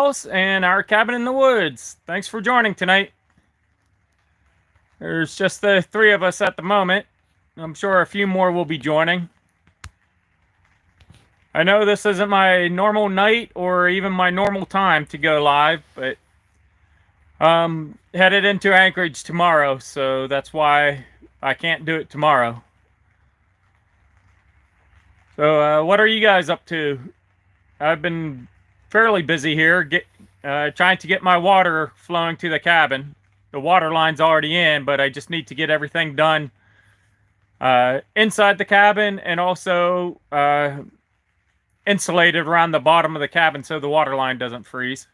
house and our cabin in the woods. Thanks for joining tonight. There's just the three of us at the moment. I'm sure a few more will be joining. I know this isn't my normal night or even my normal time to go live, but headed into Anchorage tomorrow, so that's why I can't do it tomorrow. So what are you guys up to? I've been fairly busy here, trying to get my water flowing to the cabin. The water line's already in, but I just need to get everything done inside the cabin and also insulated around the bottom of the cabin so the water line doesn't freeze.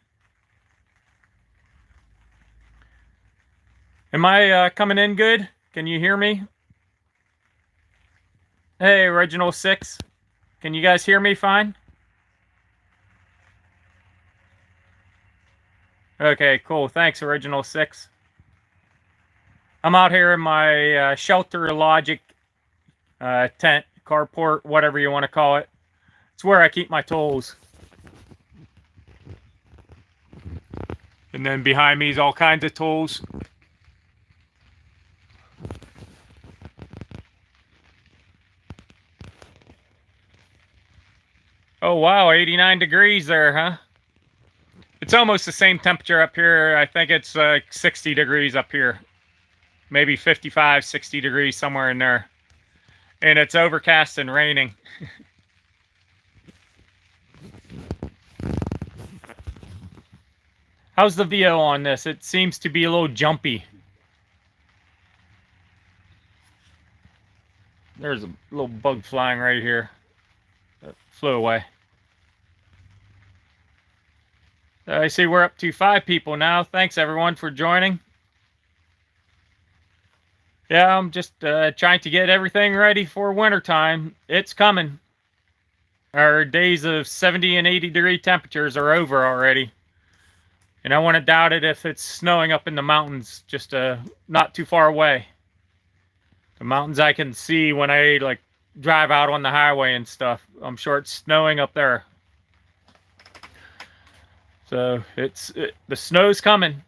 Am I coming in good? Can you hear me? Hey, Original 6. Can you guys hear me fine? Okay, cool. Thanks, Original 6. I'm out here in my Shelter Logic tent, carport, whatever you want to call it. It's where I keep my tools. And then behind me is all kinds of tools. Oh, wow, 89 degrees there, huh? It's almost the same temperature up here. I think it's 60 degrees up here. Maybe 55, 60 degrees, somewhere in there. And it's overcast and raining. How's the VO on this? It seems to be a little jumpy. There's a little bug flying right here. It flew away. I see we're up to 5 people now. Thanks everyone for joining. Yeah, I'm just trying to get everything ready for wintertime. It's coming. Our days of 70 and 80 degree temperatures are over already. And I wouldn't doubt it if it's snowing up in the mountains just not too far away. The mountains I can see when I like drive out on the highway and stuff. I'm sure it's snowing up there. So the snow's coming.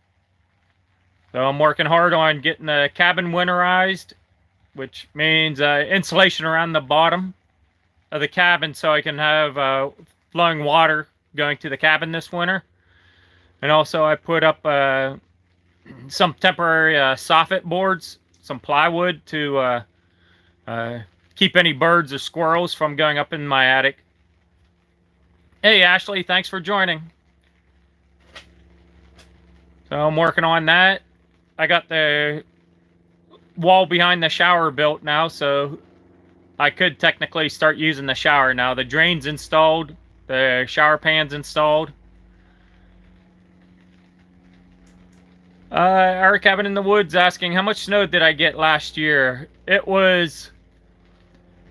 So I'm working hard on getting the cabin winterized, which means insulation around the bottom of the cabin so I can have flowing water going to the cabin this winter. And also I put up some temporary soffit boards, some plywood to keep any birds or squirrels from going up in my attic. Hey Ashley, thanks for joining. So I'm working on that. I got the wall behind the shower built now, so I could technically start using the shower now. The drain's installed, the shower pan's installed. Our cabin in the woods asking, how much snow did I get last year? It was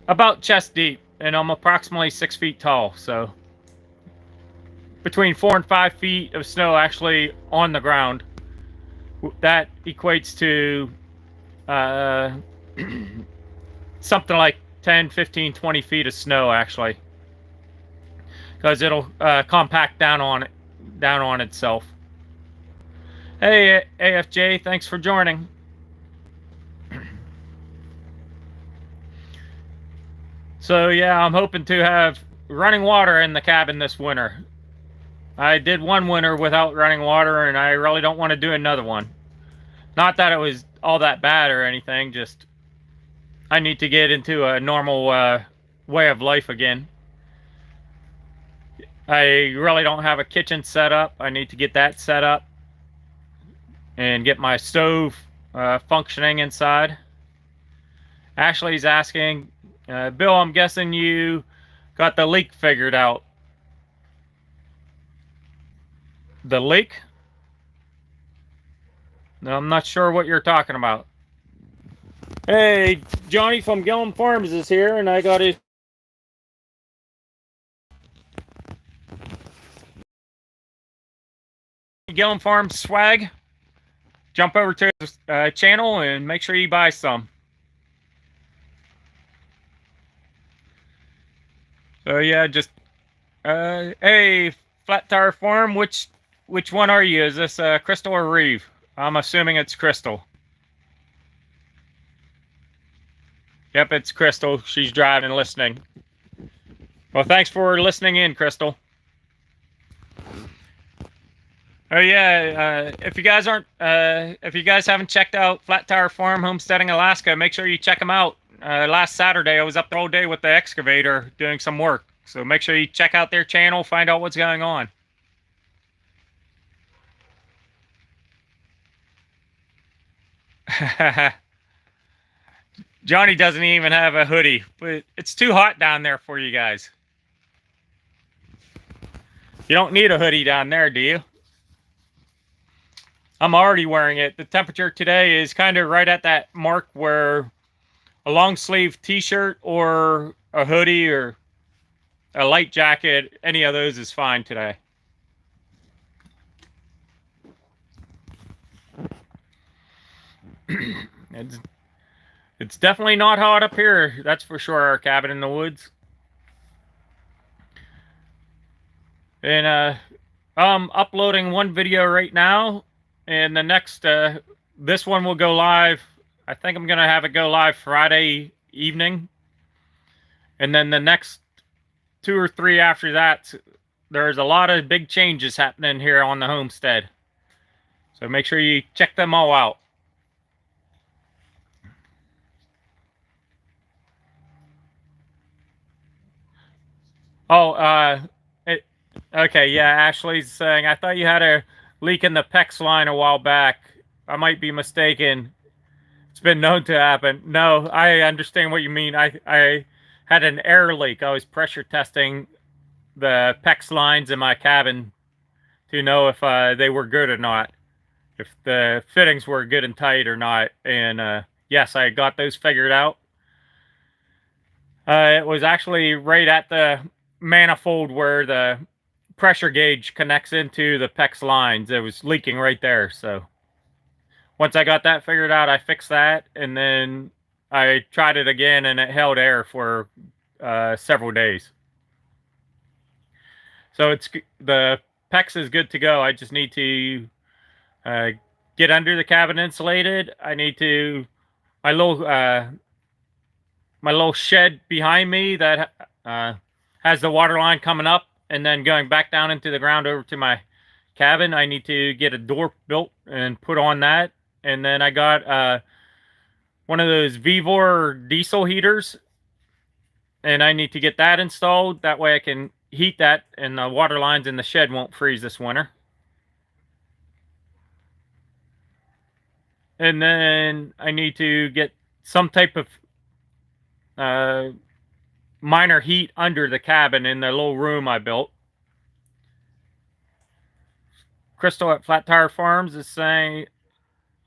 about chest deep, and I'm approximately 6 feet tall, so between 4 and 5 feet of snow actually on the ground. That equates to something like 10, 15, 20 feet of snow actually, because it'll compact down on itself. Hey AFJ, thanks for joining. So yeah, I'm hoping to have running water in the cabin this winter. I did one winter without running water, and I really don't want to do another one. Not that it was all that bad or anything, just I need to get into a normal way of life again. I really don't have a kitchen set up. I need to get that set up and get my stove functioning inside. Ashley's asking, Bill, I'm guessing you got the leak figured out. The leak? No, I'm not sure what you're talking about. Hey, Johnny from Gillum Farms is here, and I got his Gillum Farms swag. Jump over to his channel and make sure you buy some. So yeah, just hey, Flat Tire Farm, which which one are you? Is this Crystal or Reeve? I'm assuming it's Crystal. Yep, it's Crystal. She's driving and listening. Well, thanks for listening in, Crystal. Oh yeah, if you guys haven't checked out Flat Tire Farm Homesteading Alaska, make sure you check them out. Last Saturday, I was up there all day with the excavator doing some work. So make sure you check out their channel, find out what's going on. Johnny doesn't even have a hoodie, but it's too hot down there for you guys. You don't need a hoodie down there, do you? I'm already wearing it. The temperature today is kind of right at that mark where a long sleeve t-shirt or a hoodie or a light jacket, any of those is fine today. It's definitely not hot up here, that's for sure, our cabin in the woods. And I'm uploading one video right now, and the next this one will go live. I think I'm gonna have it go live Friday evening, and then the next 2 or 3 after that, there's a lot of big changes happening here on the homestead, so make sure you check them all out. Oh, okay, yeah, Ashley's saying, I thought you had a leak in the PEX line a while back. I might be mistaken. It's been known to happen. No, I understand what you mean. I had an air leak. I was pressure testing the PEX lines in my cabin to know if they were good or not. If the fittings were good and tight or not. And yes, I got those figured out. It was actually right at the manifold where the pressure gauge connects into the PEX lines. It was leaking right there. So once I got that figured out, I fixed that, and then I tried it again, and it held air for several days. So the PEX is good to go. I just need to get under the cabin insulated. I need to my little shed behind me that has the water line coming up and then going back down into the ground over to my cabin. I need to get a door built and put on that. And then I got one of those Vivor diesel heaters, and I need to get that installed. That way I can heat that, and the water lines in the shed won't freeze this winter. And then I need to get some type of minor heat under the cabin in the little room I built. Crystal at Flat Tire Farms is saying,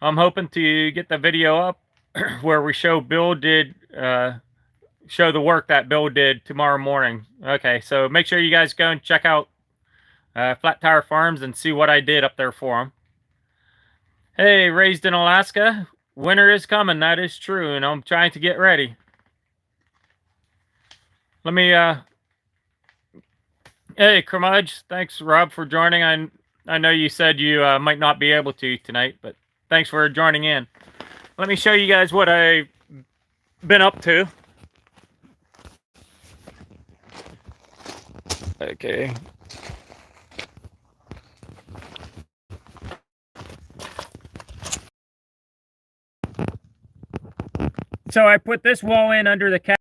I'm hoping to get the video up where we show Bill did show the work that Bill did tomorrow morning. Okay, so make sure you guys go and check out Flat Tire Farms and see what I did up there for them. Hey, raised in Alaska, winter is coming. That is true, and I'm trying to get ready. Let me hey, Curmudge, thanks Rob for joining. I know you said you might not be able to tonight, but thanks for joining in. Let me show you guys what I've been up to. Okay. So I put this wall in under the cabin,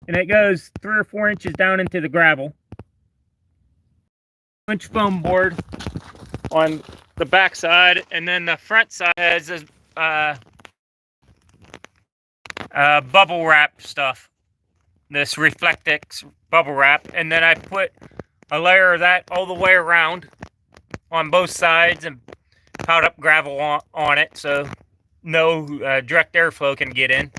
and it goes 3 or 4 inches down into the gravel. 2-inch foam board on the back side, and then the front side has this bubble wrap stuff, this Reflectix bubble wrap, and then I put a layer of that all the way around on both sides and piled up gravel on it so no direct airflow can get in.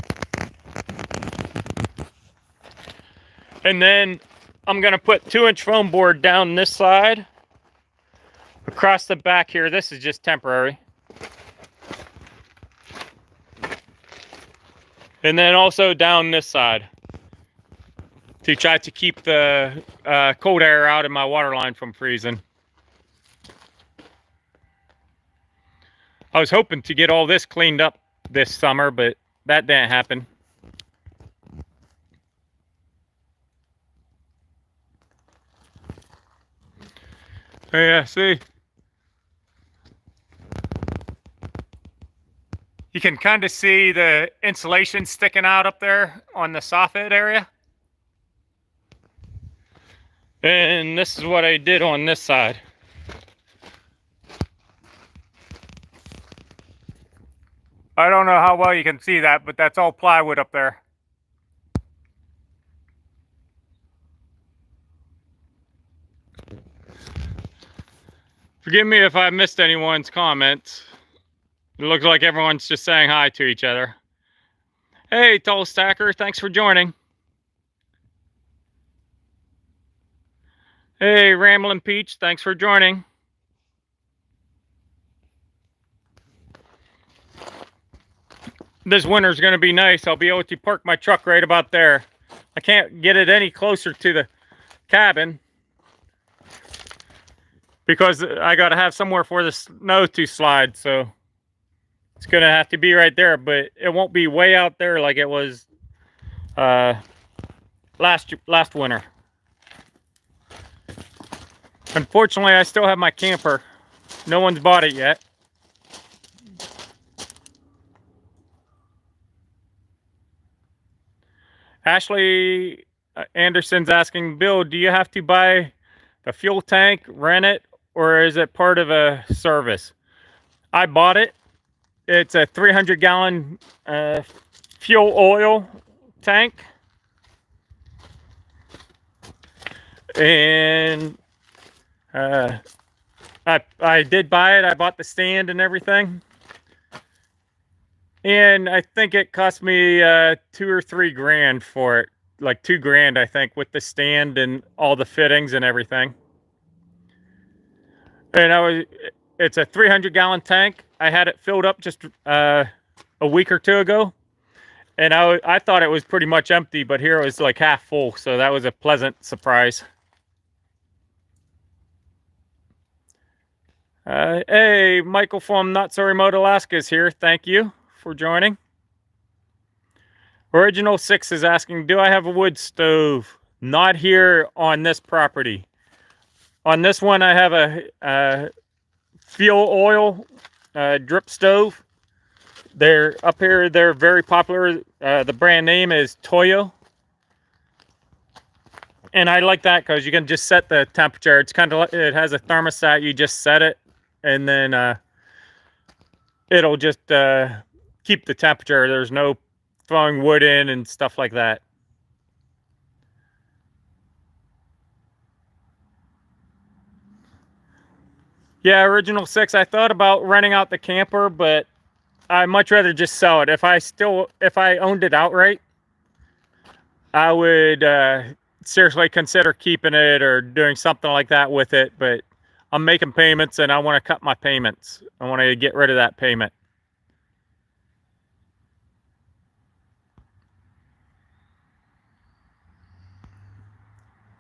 And then I'm going to put 2-inch foam board down this side. Across the back here, this is just temporary. And then also down this side to try to keep the cold air out of my water line from freezing. I was hoping to get all this cleaned up this summer, but that didn't happen. Oh yeah, see? You can kind of see the insulation sticking out up there on the soffit area. And this is what I did on this side. I don't know how well you can see that, but that's all plywood up there. Forgive me if I missed anyone's comments. It looks like everyone's just saying hi to each other. Hey, Tall Stacker, thanks for joining. Hey, Ramblin' Peach, thanks for joining. This winter's going to be nice. I'll be able to park my truck right about there. I can't get it any closer to the cabin because I got to have somewhere for the snow to slide, so it's going to have to be right there, but it won't be way out there like it was last winter. Unfortunately, I still have my camper. No one's bought it yet. Ashley Anderson's asking, Bill, do you have to buy the fuel tank, rent it, or is it part of a service? I bought it. It's a 300-gallon fuel oil tank. And I did buy it. I bought the stand and everything. And I think it cost me $2 or $3 grand for it. Like $2 grand, I think, with the stand and all the fittings and everything. And it's a 300-gallon tank. I had it filled up just a week or two ago. And I thought it was pretty much empty, but here it was like half full. So that was a pleasant surprise. Hey, Michael from Not So Remote Alaska is here. Thank you for joining. Original 6 is asking, do I have a wood stove? Not here on this property. On this one, I have a fuel oil drip stove. They're up here. They're very popular. The brand name is Toyo. And I like that because you can just set the temperature. It's kind of like, it has a thermostat. You just set it, and then it'll just keep the temperature. There's no throwing wood in and stuff like that. Yeah, Original 6, I thought about renting out the camper, but I'd much rather just sell it. If I owned it outright, I would seriously consider keeping it or doing something like that with it, but I'm making payments and I want to cut my payments. I want to get rid of that payment.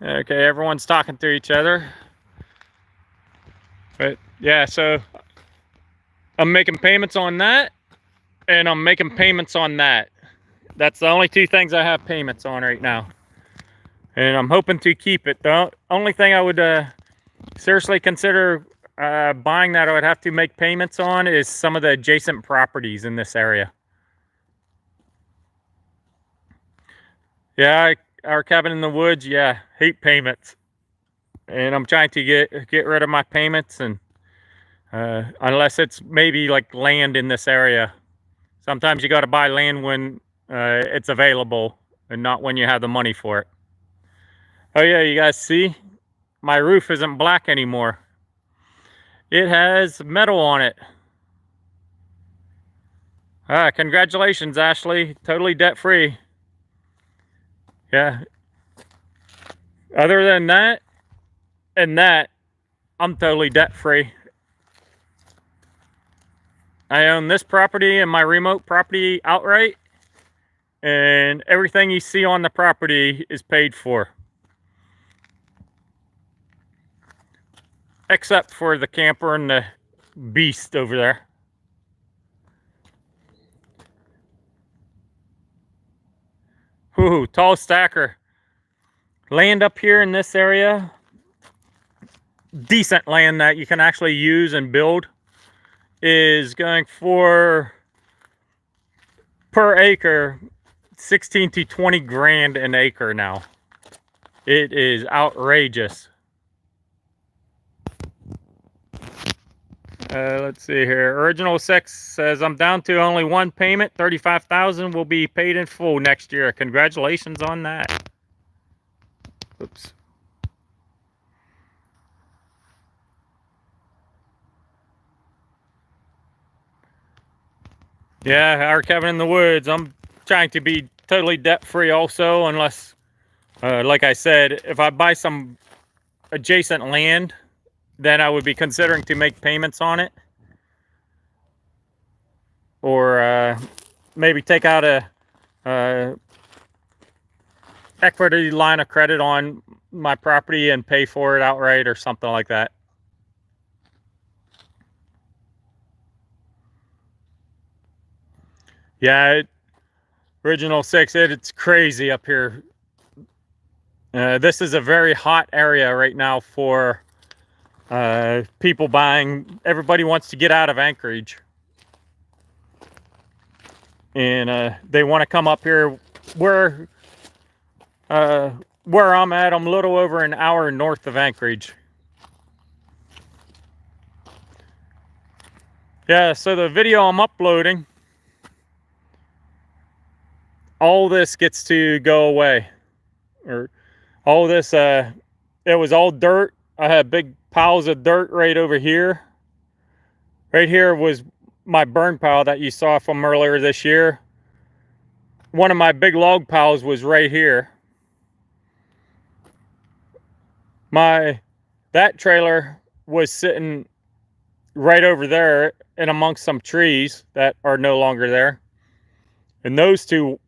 Okay, everyone's talking to each other. But yeah, so I'm making payments on that, and I'm making payments on that. That's the only two things I have payments on right now. And I'm hoping to keep it. The only thing I would seriously consider buying that I would have to make payments on is some of the adjacent properties in this area. Yeah, our cabin in the woods, yeah, hate payments. And I'm trying to get rid of my payments, and unless it's maybe like land in this area. Sometimes you got to buy land when it's available and not when you have the money for it. Oh yeah, you guys see? My roof isn't black anymore. It has metal on it. Congratulations, Ashley. Totally debt-free. Yeah. Other than that, and that, I'm totally debt-free. I own this property and my remote property outright, and everything you see on the property is paid for. Except for the camper and the beast over there. Ooh, tall stacker. Land up here in this area, decent land that you can actually use and build, is going for per acre 16 to 20 grand an acre now. It is outrageous. Let's see here. Original 6 says, I'm down to only one payment. $35,000 will be paid in full next year. Congratulations on that. Oops. Yeah, our cabin in the woods. I'm trying to be totally debt-free also, unless, like I said, if I buy some adjacent land, then I would be considering to make payments on it. Or maybe take out a equity line of credit on my property and pay for it outright or something like that. Yeah, original 6, it's crazy up here. This is a very hot area right now for people buying. Everybody wants to get out of Anchorage. And they want to come up here where I'm at. I'm a little over an hour north of Anchorage. Yeah, so the video I'm uploading, all this gets to go away. Or all this, it was all dirt. I had big piles of dirt right over here. Right here was my burn pile that you saw from earlier this year. One of my big log piles was right here. That trailer was sitting right over there and amongst some trees that are no longer there. And those two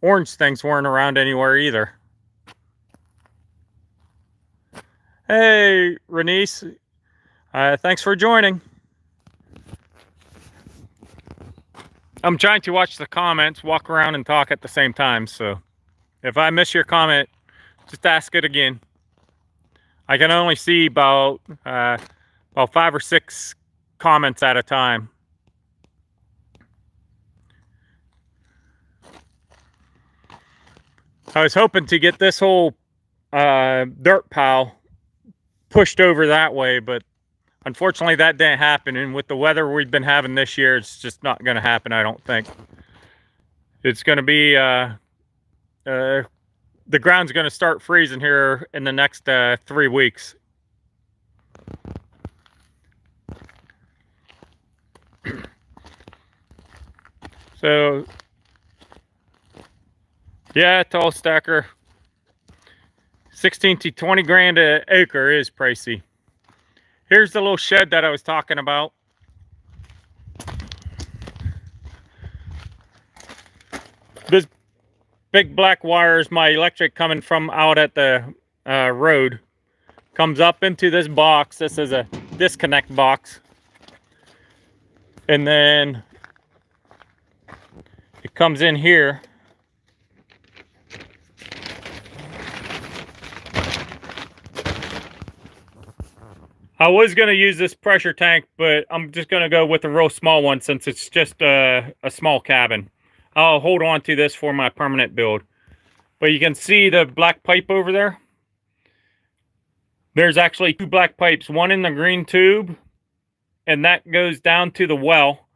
orange things weren't around anywhere either. Hey, Renice. Thanks for joining. I'm trying to watch the comments, walk around and talk at the same time. So if I miss your comment, just ask it again. I can only see about 5 or 6 comments at a time. I was hoping to get this whole dirt pile pushed over that way, but unfortunately that didn't happen. And with the weather we've been having this year, it's just not going to happen, I don't think. It's going to be the ground's going to start freezing here in the next 3 weeks. So yeah, tall stacker, 16 to 20 grand an acre is pricey. Here's the little shed that I was talking about. This big black wire is my electric coming from out at the road. Comes up into this box. This is a disconnect box. And then it comes in here. I was going to use this pressure tank, but I'm just going to go with a real small one since it's just a small cabin. I'll hold on to this for my permanent build. But you can see the black pipe over there. There's actually 2 black pipes, one in the green tube, and that goes down to the well.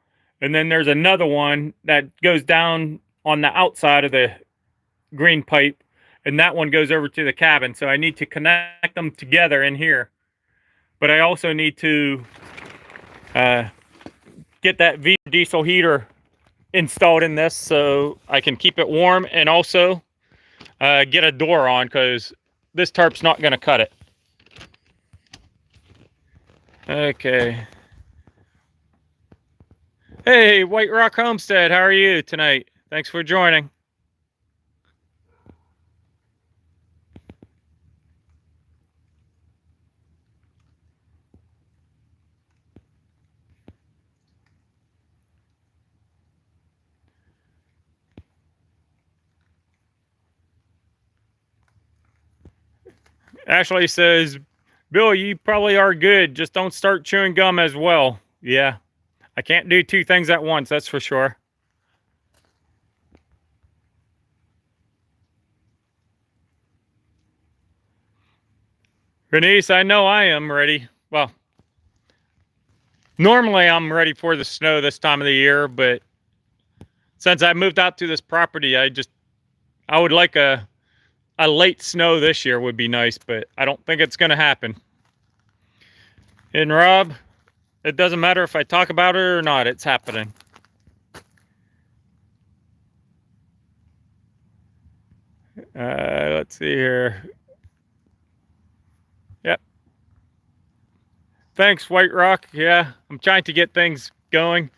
And then there's another one that goes down on the outside of the green pipe, and that one goes over to the cabin. So I need to connect them together in here. But I also need to get that diesel heater installed in this so I can keep it warm, and also get a door on because this tarp's not going to cut it. Okay. Hey, White Rock Homestead, how are you tonight? Thanks for joining. Ashley says, Bill, you probably are good. Just don't start chewing gum as well. Yeah, I can't do two things at once, that's for sure. Bernice, I know I am ready. Well, normally I'm ready for the snow this time of the year, but since I moved out to this property, I would like a late snow this year would be nice, but I don't think it's going to happen. And Rob, it doesn't matter if I talk about it or not, it's happening. Let's see here. Yep. Thanks, White Rock. Yeah, I'm trying to get things going.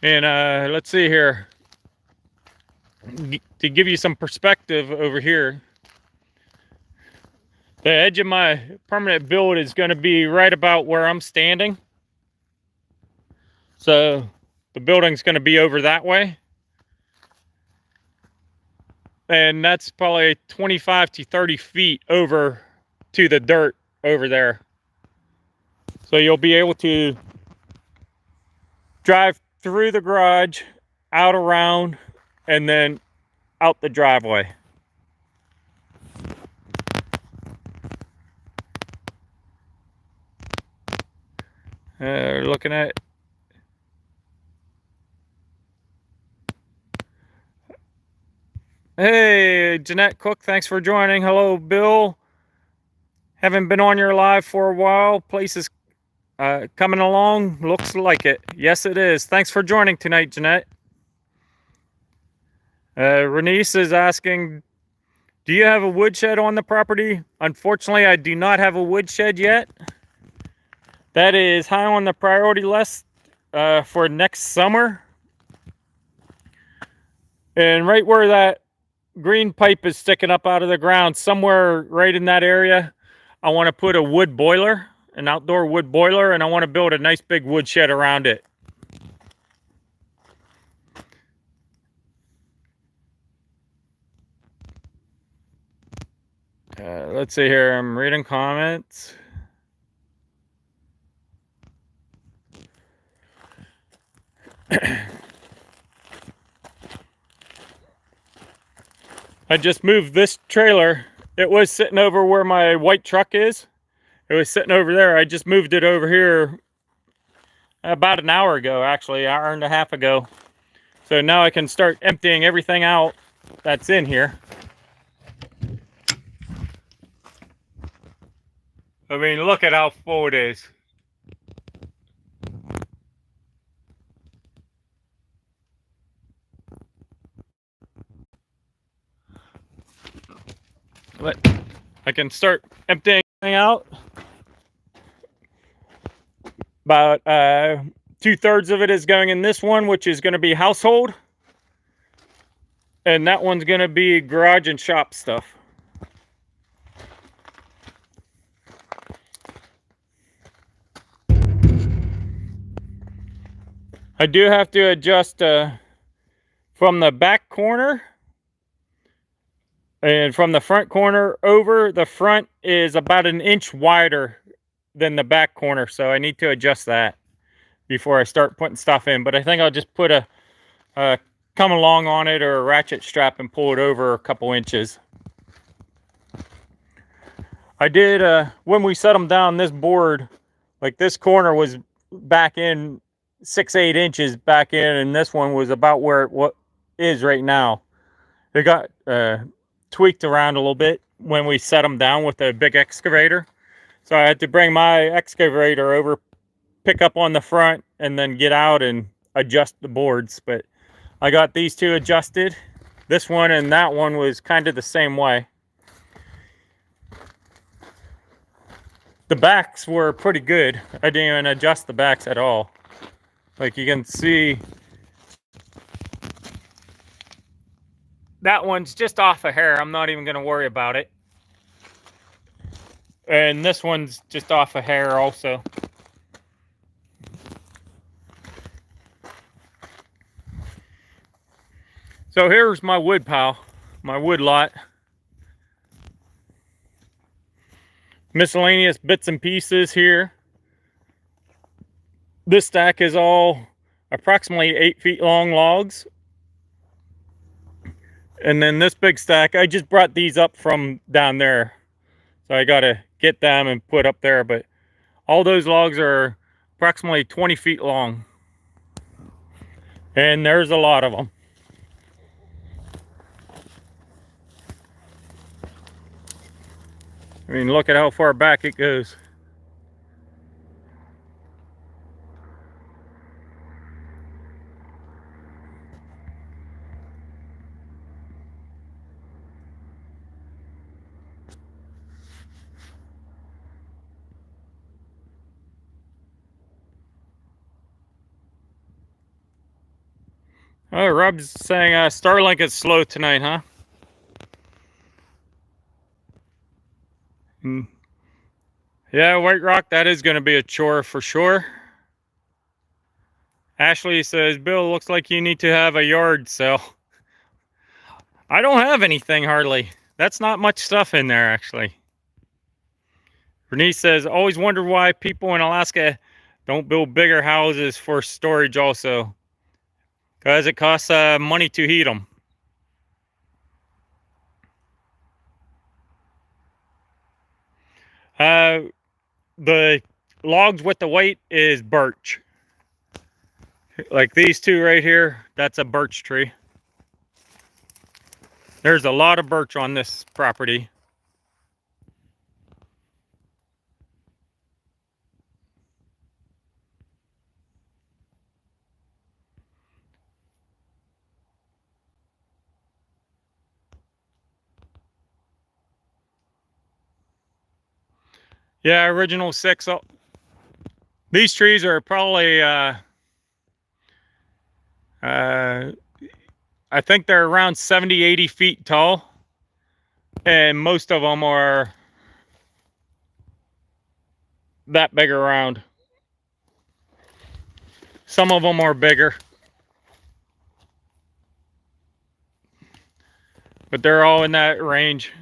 And let's see here. To give you some perspective over here, the edge of my permanent build is going to be right about where I'm standing. So the building's going to be over that way. And that's probably 25 to 30 feet over to the dirt over there. So you'll be able to drive through the garage, out around, and then out the driveway. Looking at Hey, Jeanette Cook, thanks for joining. Hello, Bill. Haven't been on your live for a while. Place is coming along. Looks like it. Yes, it is. Thanks for joining tonight, Jeanette. Renice is asking, do you have a woodshed on the property? Unfortunately, I do not have a woodshed yet. That is high on the priority list for next summer. And right where that green pipe is sticking up out of the ground, somewhere right in that area, I want to put a wood boiler, an outdoor wood boiler, and I want to build a nice big wood shed around it. Let's see here, I'm reading comments. I just moved this trailer. It was sitting over where my white truck is. It was sitting over there. I just moved it over here about an hour ago, actually, an hour and a half ago. So now I can start emptying everything out that's in here. I mean, look at how full it is. But I can start emptying out. About 2/3 of it is going in this one, which is going to be household. And that one's going to be garage and shop stuff. I do have to adjust from the back corner and from the front corner over. The front is about an inch wider than the back corner, so I need to adjust that before I start putting stuff in. But I think I'll just put a come along on it or a ratchet strap and pull it over a couple inches. I did when we set them down, this board, like this corner was back in 6-8 inches back in, and this one was about where it is right now. It got tweaked around a little bit when we set them down with a big excavator, so I had to bring my excavator over, pick up on the front, and then get out and adjust the boards. But I got these two adjusted. This one and that one was kind of the same way. The backs were pretty good. I didn't even adjust the backs at all. Like you can see, that one's just off a hair. I'm not even going to worry about it. And this one's just off a hair also. So here's my wood pile, my wood lot. miscellaneous bits and pieces here. This stack is all approximately 8 feet long logs. And then this big stack, I just brought these up from down there. So I gotta get them and put up there, but all those logs are approximately 20 feet long. And there's a lot of them. I mean, look at how far back it goes. Oh, Rob's saying Starlink is slow tonight, huh? Yeah, White Rock, that is going to be a chore for sure. Ashley says, Bill, looks like you need to have a yard sale. I don't have anything hardly. That's not much stuff in there, actually. Bernice says, always wonder why people in Alaska don't build bigger houses for storage also. Because it costs money to heat them. The logs with the weight is birch. Like these two right here, that's a birch tree. There's a lot of birch on this property. Yeah, original 6. These trees are probably, I think they're around 70, 80 feet tall. And most of them are that big around. Some of them are bigger. But they're all in that range.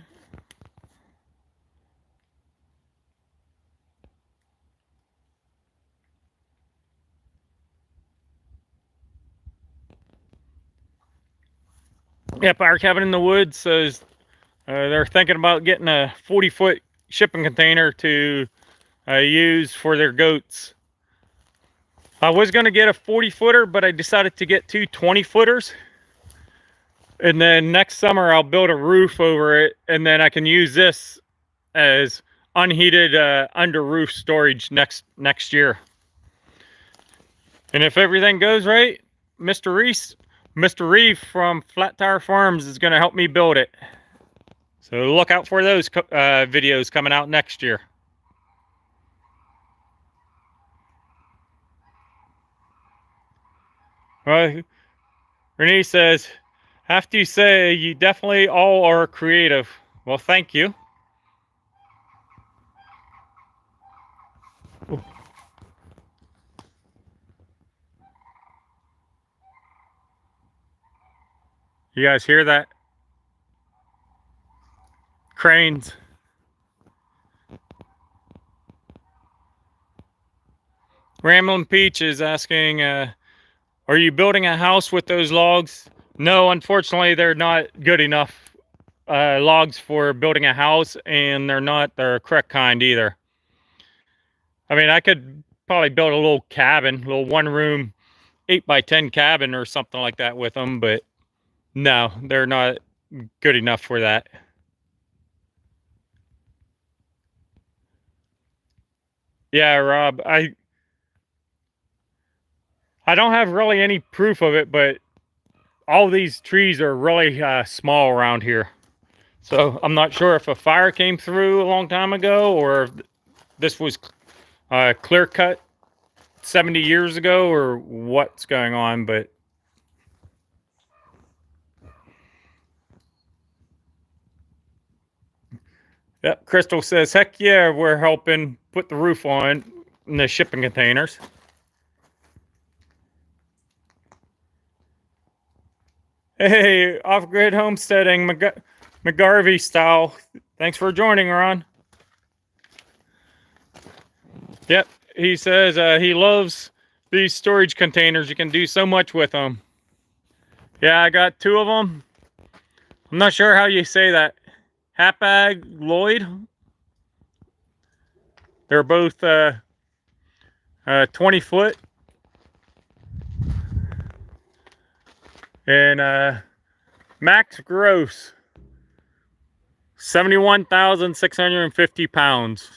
Yep, our cabin in the woods says they're thinking about getting a 40-foot shipping container to use for their goats. I was going to get a 40-footer, but I decided to get two 20-footers. And then next summer I'll build a roof over it, and then I can use this as unheated under roof storage next year. And if everything goes right, Mr. Reeve from Flat Tire Farms is going to help me build it. So look out for those videos coming out next year. Well, Renee says, have to say you definitely all are creative. Well, thank you. Ooh. You guys hear that? Cranes. Ramblin' Peach is asking, are you building a house with those logs? No, unfortunately, they're not good enough logs for building a house, and they're not the correct kind either. I mean, I could probably build a little cabin, a little one-room 8x10 cabin or something like that with them, but no, they're not good enough for that. Yeah, Rob, I don't have really any proof of it, but all these trees are really small around here. So I'm not sure if a fire came through a long time ago or if this was clear cut 70 years ago or what's going on, but yep, Crystal says, heck yeah, we're helping put the roof on in the shipping containers. Hey, off-grid homesteading, McGarvey style. Thanks for joining, Ron. Yep, he says he loves these storage containers. You can do so much with them. Yeah, I got 2 of them. I'm not sure how you say that. Hapag Lloyd. They're both 20 foot. And max gross 71,650 pounds.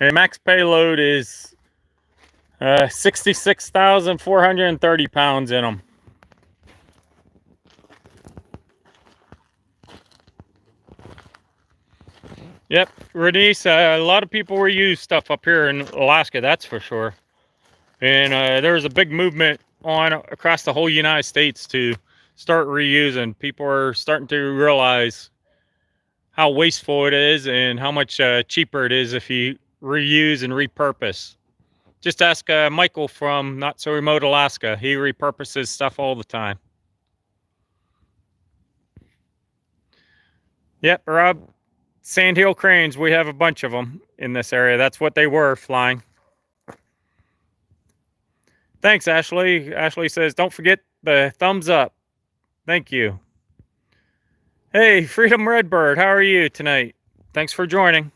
And max payload is 66,430 pounds in them. Yep, Renice, a lot of people reuse stuff up here in Alaska, that's for sure. And there's a big movement on across the whole United States to start reusing. People are starting to realize how wasteful it is and how much cheaper it is if you reuse and repurpose. Just ask Michael from Not So Remote Alaska. He repurposes stuff all the time. Yep, Rob. Sandhill cranes, we have a bunch of them in this area. That's what they were flying. Thanks, Ashley. Ashley says, don't forget the thumbs up. Thank you. Hey, Freedom Redbird, how are you tonight? Thanks for joining.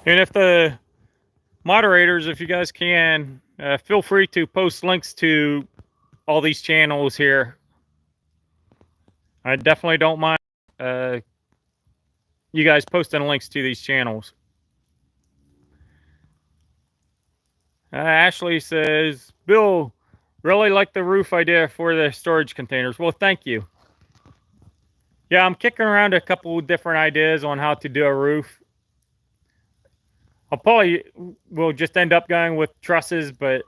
And if the moderators, if you guys can, feel free to post links to all these channels here. I definitely don't mind you guys posting links to these channels. Ashley says, Bill, really like the roof idea for the storage containers. Well, thank you. Yeah, I'm kicking around a couple different ideas on how to do a roof. I'll probably will just end up going with trusses, but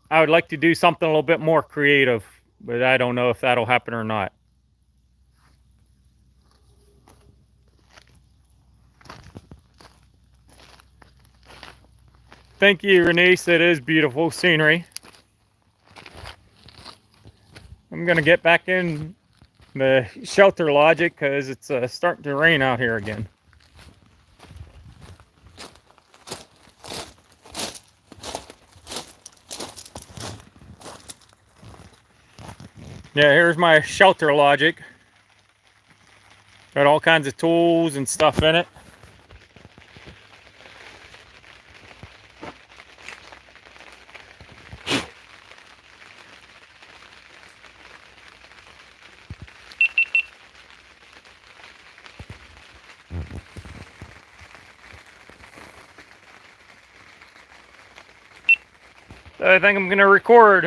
I would like to do something a little bit more creative, but I don't know if that'll happen or not. Thank you, Renice. It is beautiful scenery. I'm going to get back in the shelter logic because it's starting to rain out here again. Yeah, here's my shelter logic. Got all kinds of tools and stuff in it. I think I'm going to record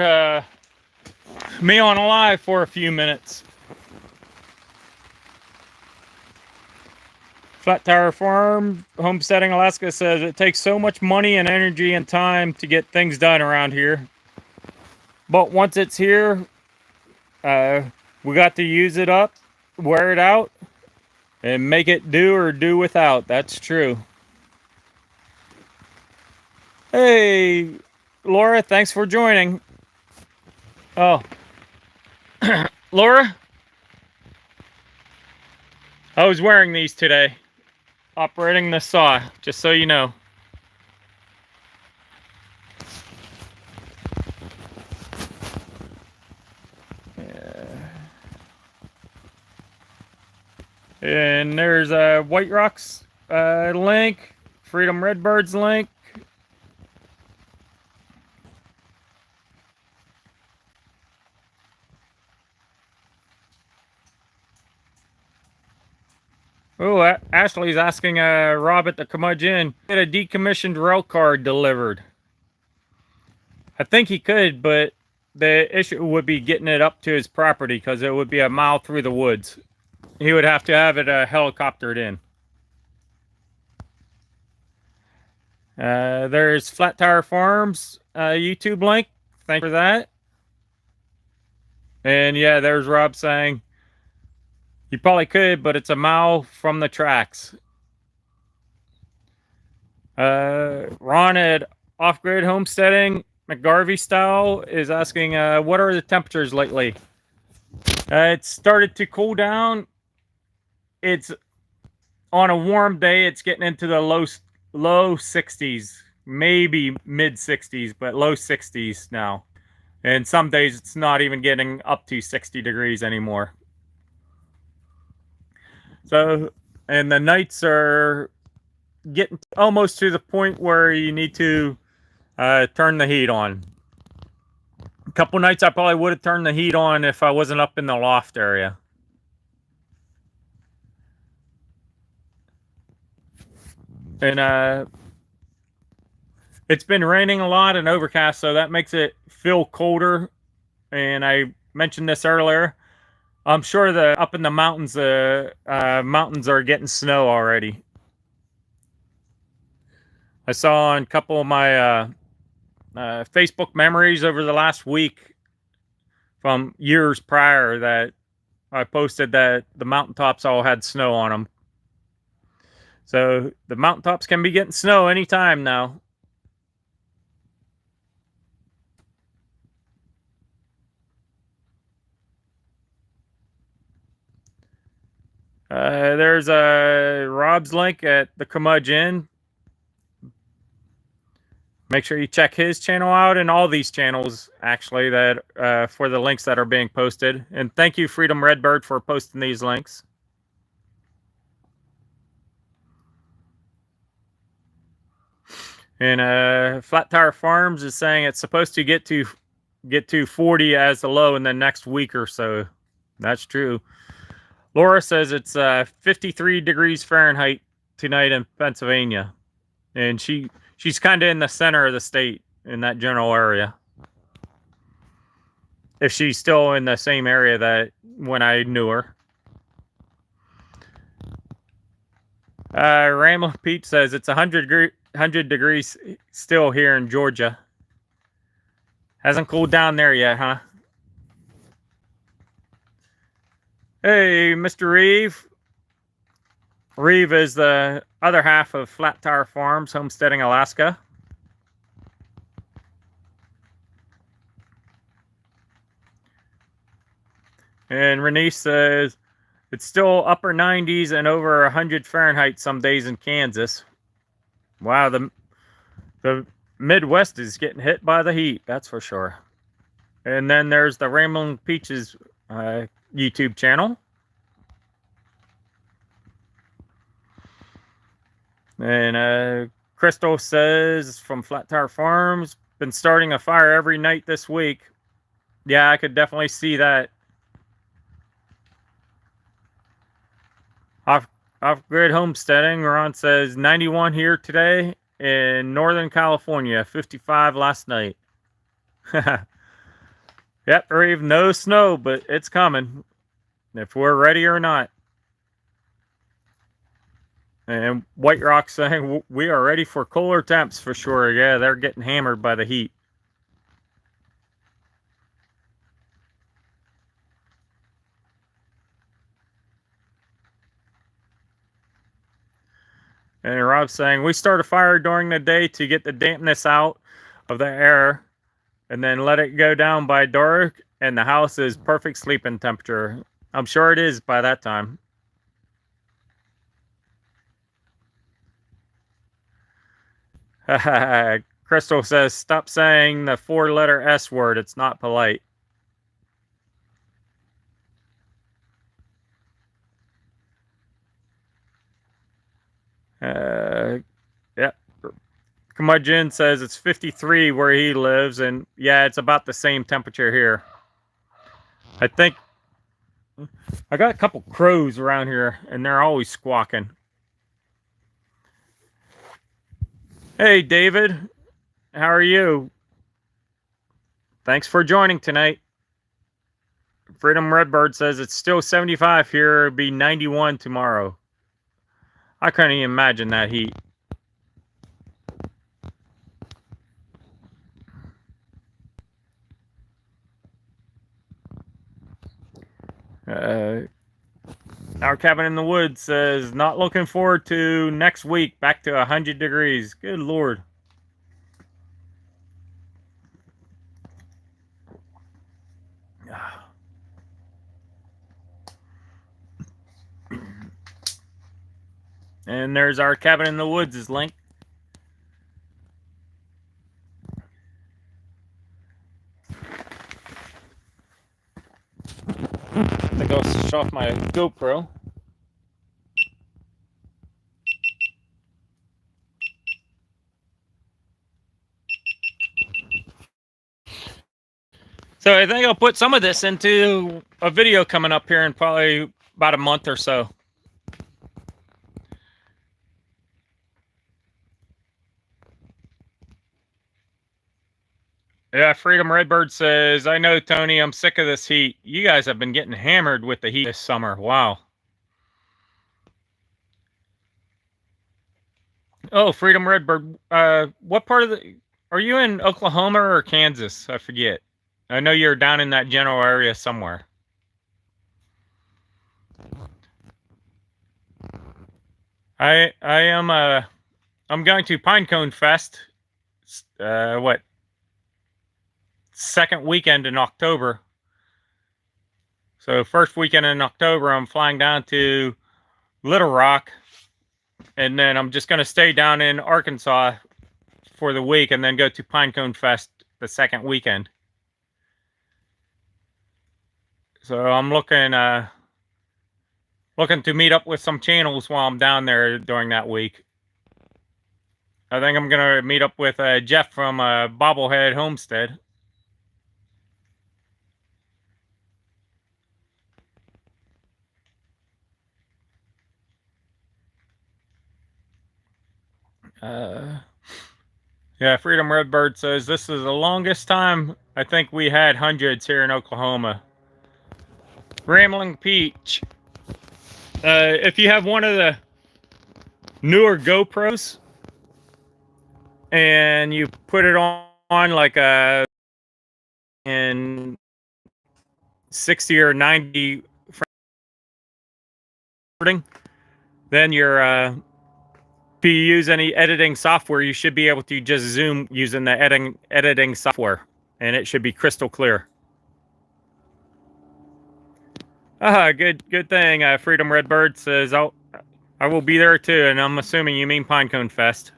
me on a live for a few minutes. Flat Tire Farm, Homesteading, Alaska says it takes so much money and energy and time to get things done around here. But once it's here, we got to use it up, wear it out, and make it do or do without. That's true. Hey, Laura, thanks for joining. Oh, Laura, I was wearing these today, operating the saw, just so you know. And there's a White Rocks link, Freedom Redbird's link. Oh, Ashley's asking Rob at the Curmudgeon, get a decommissioned rail car delivered. I think he could, but the issue would be getting it up to his property because it would be a mile through the woods. He would have to have it helicoptered in. There's Flat Tire Farms YouTube link. Thank you for that. And yeah, there's Rob saying, you probably could, but it's a mile from the tracks. Ron at Off-Grid Homesteading, McGarvey Style, is asking, what are the temperatures lately? It started to cool down. It's on a warm day, it's getting into the low 60s, maybe mid 60s, but low 60s now. And some days it's not even getting up to 60 degrees anymore. So, and the nights are getting almost to the point where you need to turn the heat on. A couple nights I probably would have turned the heat on if I wasn't up in the loft area. And it's been raining a lot and overcast, so that makes it feel colder. And I mentioned this earlier. I'm sure the up in the mountains, mountains are getting snow already. I saw on a couple of my Facebook memories over the last week from years prior that I posted that the mountaintops all had snow on them. So the mountaintops can be getting snow anytime now. There's a Rob's link at the Curmudgeon. Make sure you check his channel out and all these channels, actually, that for the links that are being posted. And thank you, Freedom Redbird, for posting these links. And Flat Tire Farms is saying it's supposed to get to 40 as the low in the next week or so. That's true. Laura says it's 53 degrees Fahrenheit tonight in Pennsylvania, and she's kind of in the center of the state in that general area. If she's still in the same area that when I knew her. Ramble Pete says it's 100 degrees still here in Georgia. Hasn't cooled down there yet, huh? Hey, Mr. Reeve. Reeve is the other half of Flat Tire Farms, homesteading Alaska. And Renee says it's still upper 90s and over 100 Fahrenheit some days in Kansas. Wow, the Midwest is getting hit by the heat, that's for sure. And then there's the Rambling Peaches YouTube channel. And Crystal says from Flat Tire Farms, been starting a fire every night this week. Yeah, I could definitely see that. Off-grid homesteading, Ron says 91 here today in Northern California, 55 last night. Yep, Reeve, no snow, but it's coming if we're ready or not. And White Rock saying we are ready for cooler temps for sure. Yeah, they're getting hammered by the heat. And Rob's saying we start a fire during the day to get the dampness out of the air and then let it go down by dark, and the house is perfect sleeping temperature. I'm sure it is by that time. Crystal says, stop saying the 4-letter S word. It's not polite. Yeah. Curmudgeon says it's 53 where he lives, and yeah, it's about the same temperature here. I think I got a couple crows around here, and they're always squawking. Hey, David. How are you? Thanks for joining tonight. Freedom Redbird says it's still 75 here. It'll be 91 tomorrow. I couldn't even imagine that heat. Our Cabin in the Woods says, not looking forward to next week, back to 100 degrees. Good Lord. And there's our cabin in the woods' link. I think I'll switch off my GoPro. So I think I'll put some of this into a video coming up here in probably about a month or so. Yeah, Freedom Redbird says, I know, Tony, I'm sick of this heat. You guys have been getting hammered with the heat this summer. Wow. Oh, Freedom Redbird, what part of the... Are you in Oklahoma or Kansas? I forget. I know you're down in that general area somewhere. I am, I'm going to Pinecone Fest, second weekend in October. So first weekend in October, I'm flying down to Little Rock, and then I'm just going to stay down in Arkansas for the week and then go to Pinecone Fest the second weekend. So I'm looking to meet up with some channels while I'm down there during that week. I think I'm going to meet up with Jeff from Bobblehead Homestead. Yeah, Freedom Redbird says, this is the longest time I think we had hundreds here in Oklahoma. Rambling Peach. If you have one of the newer GoPros and you put it on like a in 60 or 90 frame, then you're if you use any editing software, you should be able to just zoom using the editing software, and it should be crystal clear. Good thing. Freedom Redbird says, I will be there too, and I'm assuming you mean Pinecone Fest.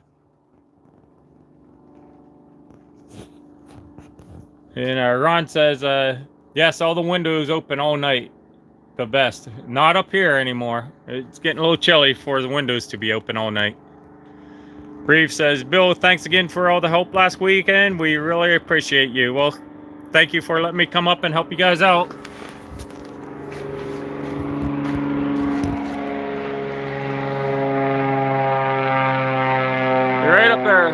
And Ron says, yes, all the windows open all night. The best. Not up here anymore. It's getting a little chilly for the windows to be open all night. Reeve says, Bill, thanks again for all the help last weekend. We really appreciate you. Well, thank you for letting me come up and help you guys out. You're right up there.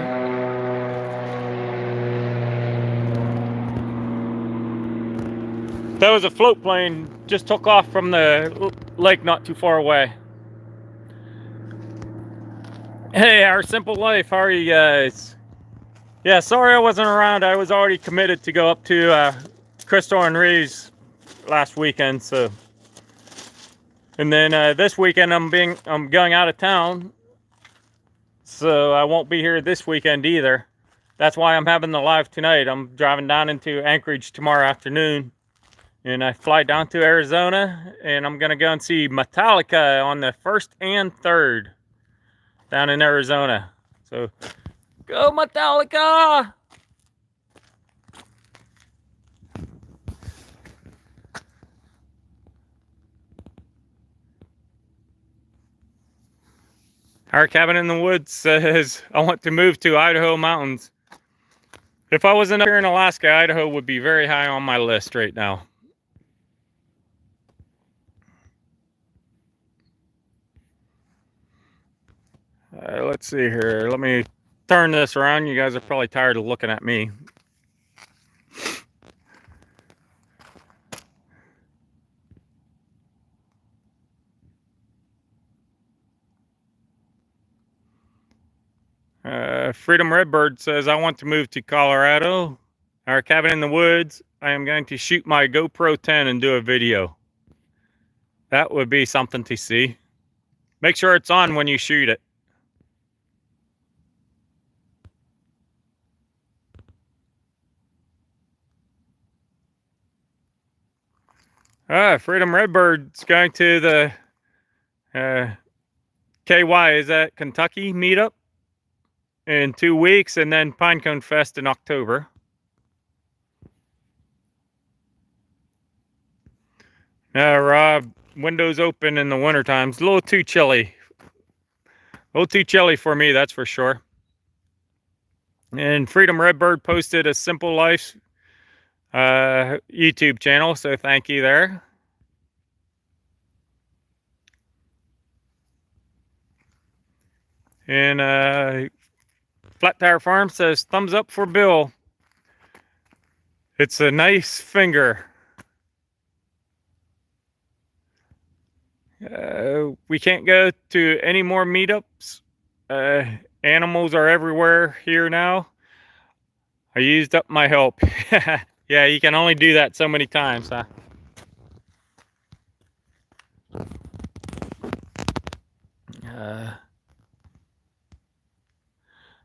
That was a float plane, just took off from the lake not too far away. Hey, Our Simple Life, how are you guys? Yeah, sorry I wasn't around. I was already committed to go up to Crystal and Reeves last weekend, so. And then this weekend I'm going out of town, so I won't be here this weekend either. That's why I'm having the live tonight. I'm driving down into Anchorage tomorrow afternoon. And I fly down to Arizona, and I'm going to go and see Metallica on the 1st and 3rd down in Arizona. So, go Metallica! Our Cabin in the Woods says, I want to move to Idaho mountains. If I wasn't up here in Alaska, Idaho would be very high on my list right now. Let's see here. Let me turn this around. You guys are probably tired of looking at me. Freedom Redbird says, I want to move to Colorado. Our Cabin in the Woods. I am going to shoot my GoPro 10 and do a video. That would be something to see. Make sure it's on when you shoot it. Freedom Redbird's going to the KY is at Kentucky meetup in 2 weeks, and then Pinecone Fest in October. Now, Rob, windows open in the wintertime. It's a little too chilly. A little too chilly for me, that's for sure. And Freedom Redbird posted a Simple Life YouTube channel, so thank you there. And Flat Tire Farm says, thumbs up for Bill. It's a nice finger. We can't go to any more meetups. Animals are everywhere here now. I used up my help. Yeah, you can only do that so many times, huh?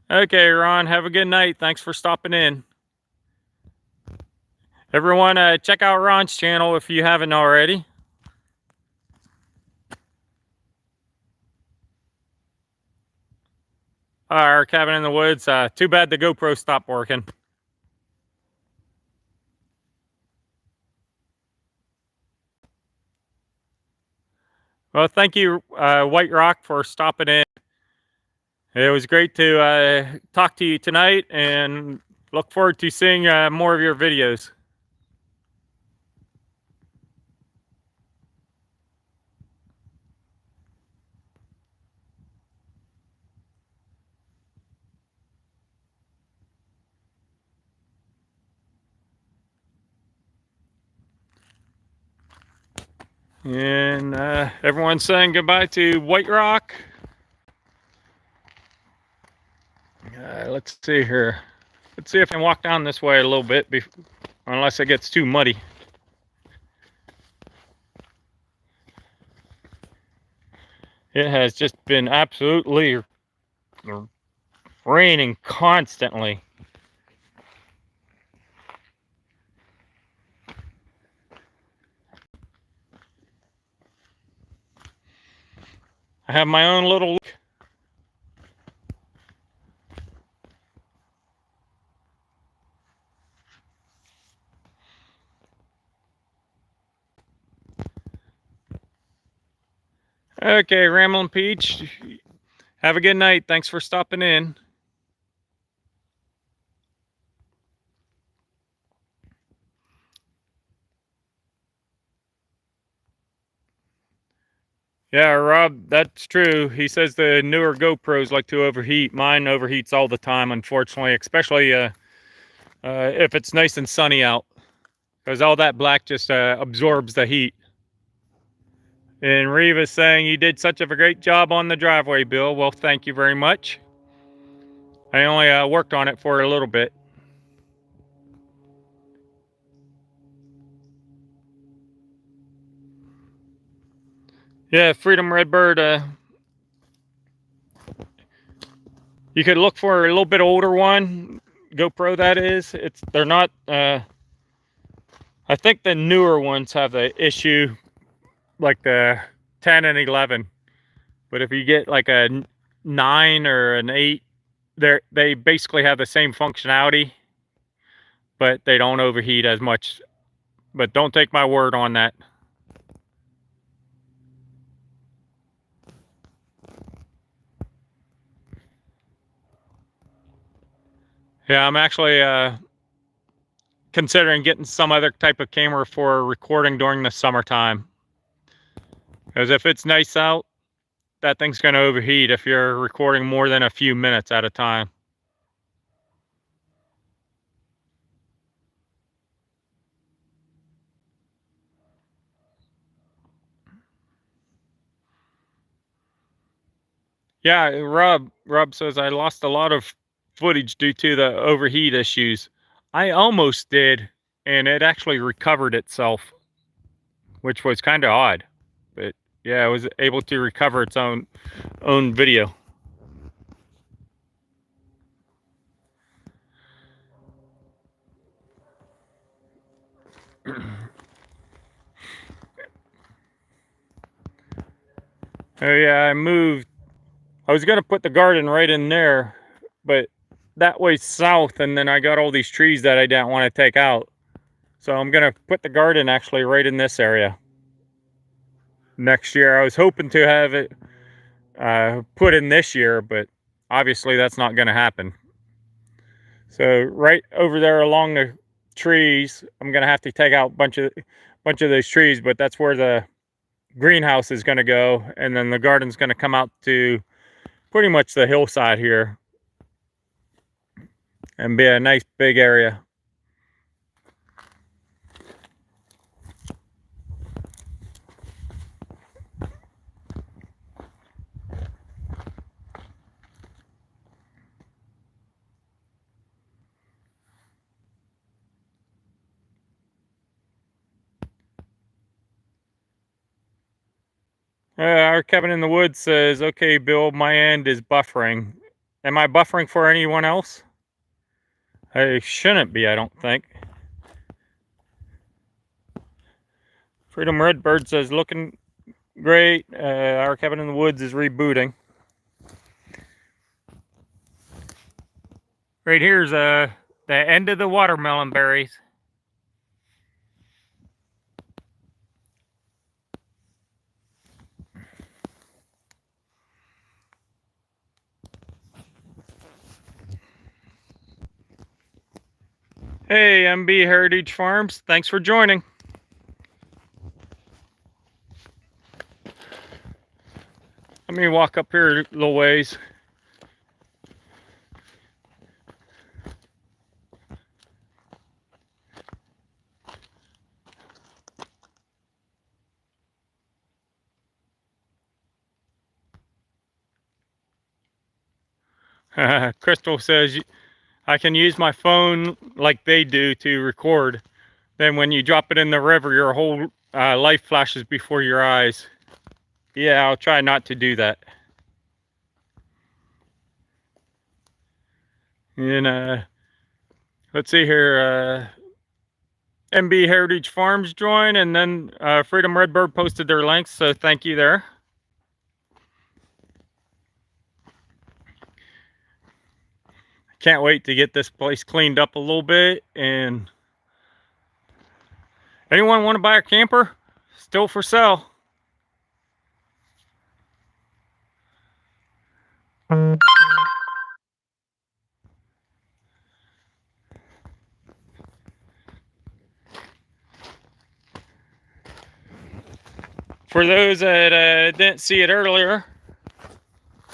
Okay, Ron, have a good night. Thanks for stopping in. Everyone, check out Ron's channel if you haven't already. Our cabin in the woods. Too bad the GoPro stopped working. Well, thank you, White Rock, for stopping in. It was great to talk to you tonight, and look forward to seeing more of your videos. And everyone's saying goodbye to White Rock. Let's see here. Let's see if I can walk down this way a little bit, unless it gets too muddy. It has just been absolutely raining constantly. I have my own little... Okay, Ramblin' Peach, have a good night. Thanks for stopping in. Yeah, Rob, that's true. He says the newer GoPros like to overheat. Mine overheats all the time, unfortunately, especially if it's nice and sunny out, because all that black just absorbs the heat. And Reeve is saying, you did such a great job on the driveway, Bill. Well, thank you very much. I only worked on it for a little bit. Yeah, Freedom Redbird, you could look for a little bit older one, GoPro that is. They're not, I think the newer ones have the issue, like the 10 and 11. But if you get like a 9 or an 8, they basically have the same functionality, but they don't overheat as much. But don't take my word on that. Yeah, I'm actually considering getting some other type of camera for recording during the summertime. Because if it's nice out, that thing's going to overheat if you're recording more than a few minutes at a time. Yeah, Rob says I lost a lot of footage due to the overheat issues. I almost did, and it actually recovered itself, which was kind of odd. But yeah, I was able to recover its own video. Oh yeah, I moved I was going to put the garden right in there, but that way south, and then I got all these trees that I didn't want to take out. So I'm going to put the garden actually right in this area next year. I was hoping to have it put in this year, but obviously that's not going to happen. So right over there along the trees, I'm going to have to take out a bunch of those trees, but that's where the greenhouse is going to go, and then the garden's going to come out to pretty much the hillside here and be a nice big area. Our cabin in the woods says, okay, Bill, my end is buffering. Am I buffering for anyone else? I shouldn't be, I don't think. Freedom Redbird says, looking great. Our cabin in the woods is rebooting. Right here's the end of the watermelon berries. Hey, MB Heritage Farms, thanks for joining. Let me walk up here a little ways. Crystal says, I can use my phone like they do to record. Then when you drop it in the river, your whole life flashes before your eyes. Yeah, I'll try not to do that. And let's see here. MB Heritage Farms joined, and then Freedom Redbird posted their links, so thank you there. Can't wait to get this place cleaned up a little bit. And anyone want to buy a camper? Still for sale. For those that didn't see it earlier,